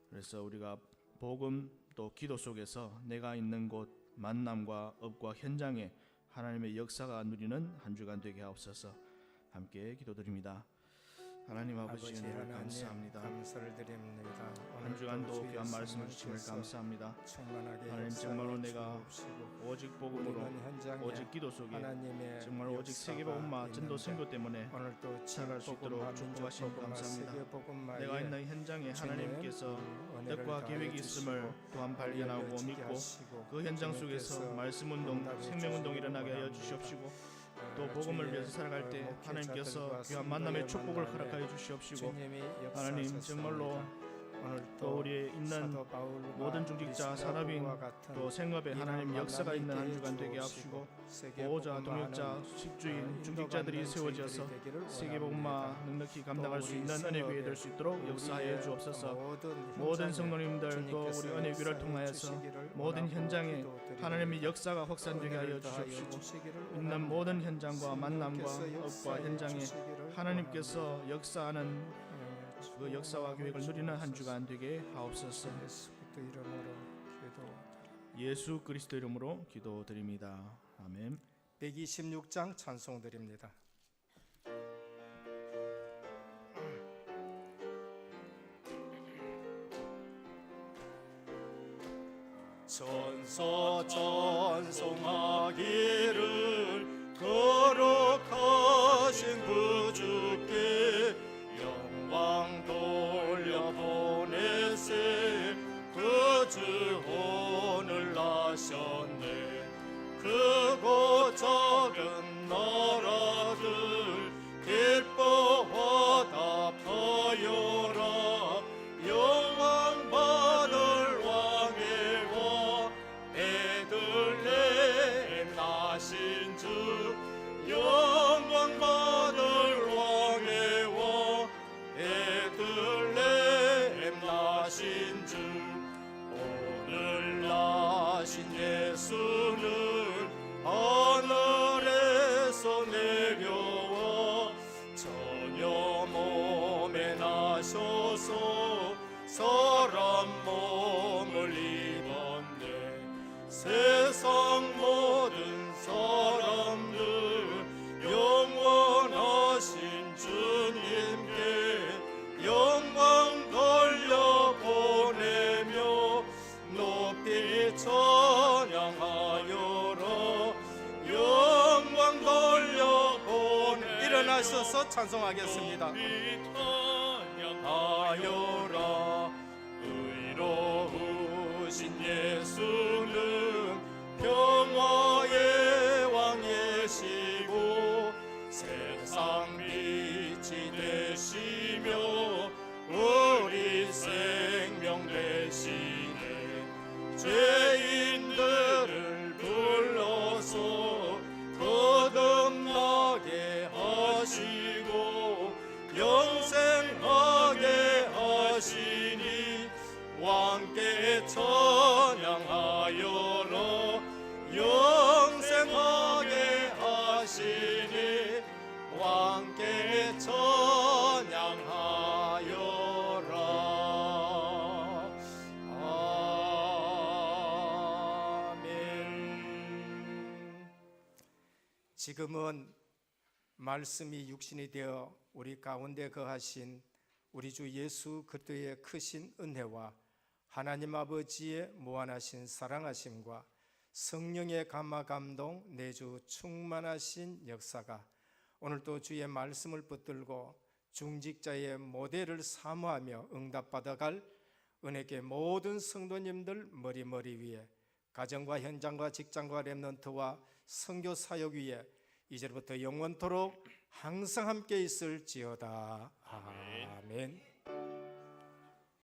그래서 우리가 복음 또 기도 속에서 내가 있는 곳 만남과 업과 현장에 하나님의 역사가 누리는 한 주간 되게 하옵소서. 함께 기도드립니다. 하나님 아버지 은혜를 감사합니다. 감사를 드립니다. 한 주간도 귀한 말씀을 주심을 감사합니다. 하나님 정말로 내가 오직 복음으로 오직 기도 속에 정말 오직 세계복음화 전도 선교 때문에 살아갈 수 있도록 축복하시니 감사합니다. 내가 있는 현장에 하나님께서 뜻과 계획이 있음을 또한 발견하고 믿고 그 현장 속에서 말씀운동, 생명운동이 일어나게 하여 주시옵시고 또 복음을 위해서 살아갈 때 하나님께서 귀한 만남의 축복을 허락하여 주시옵시고 하나님 정말로 또 우리에 있는 모든 중직자, 산업인, 또 생업에 하나님 역사가 있는 한 주간 되게 하시고 보호자, 동역자, 식주인, 중직자들이 세워져서 세계복음화 넉넉히 감당할 수 있는 은혜교회 될 수 있도록 역사하여 주옵소서. 모든 성도님들 또 우리 은혜교회를 통하여서 모든 현장에 하나님의 역사가 확산되게 하여 주시옵시고 있는 모든 현장과 만남과 업과 현장에 하나님께서 역사하는 그 역사와 계획을 누리는 한 주간 되게 하옵소서. 예수 그리스도 이름으로 기도드립니다. 아멘. 126장 찬송 드립니다. 전서 전송하기를 거룩하신 구주께 영광 돌려보내세 구주혼을 나셨네. 크고 작은 나라들 기뻐 화답하여라. 영광 받을 왕의 와 베들레헴 나신 주 영광 받을 왕의 와 베들레헴 나신 주 오늘 나신 예수는 하늘에서 내려와 전혀 몸에 나셔서 사람 몸을 입었네. 세상 모든 사람들 영원하신 주님께 영광 돌려보내며 높이 찬양하여라. 영광 돌려보내. 일어나셔서 찬송하겠습니다. 하여라. 의로우신 예수는 평화의 왕이시고 세상 빛이 되시며 우리 생명 되시네. 죄인들을 불러서 거듭나게 하시고 영생하게 하시니 왕께 찬양하여라. 영생하게 하시니 왕께 찬양하여라. 아멘. 지금은 말씀이 육신이 되어 우리 가운데 거하신 우리 주 예수 그리스도의 크신 은혜와 하나님 아버지의 무한하신 사랑하심과 성령의 감화 감동 내주 충만하신 역사가 오늘도 주의 말씀을 붙들고 중직자의 모델을 사모하며 응답받아갈 은혜계 모든 성도님들 머리 위에 가정과 현장과 직장과 렘넌트와 선교 사역 위에 이제부터 영원토록 항상 함께 있을지어다. 아멘.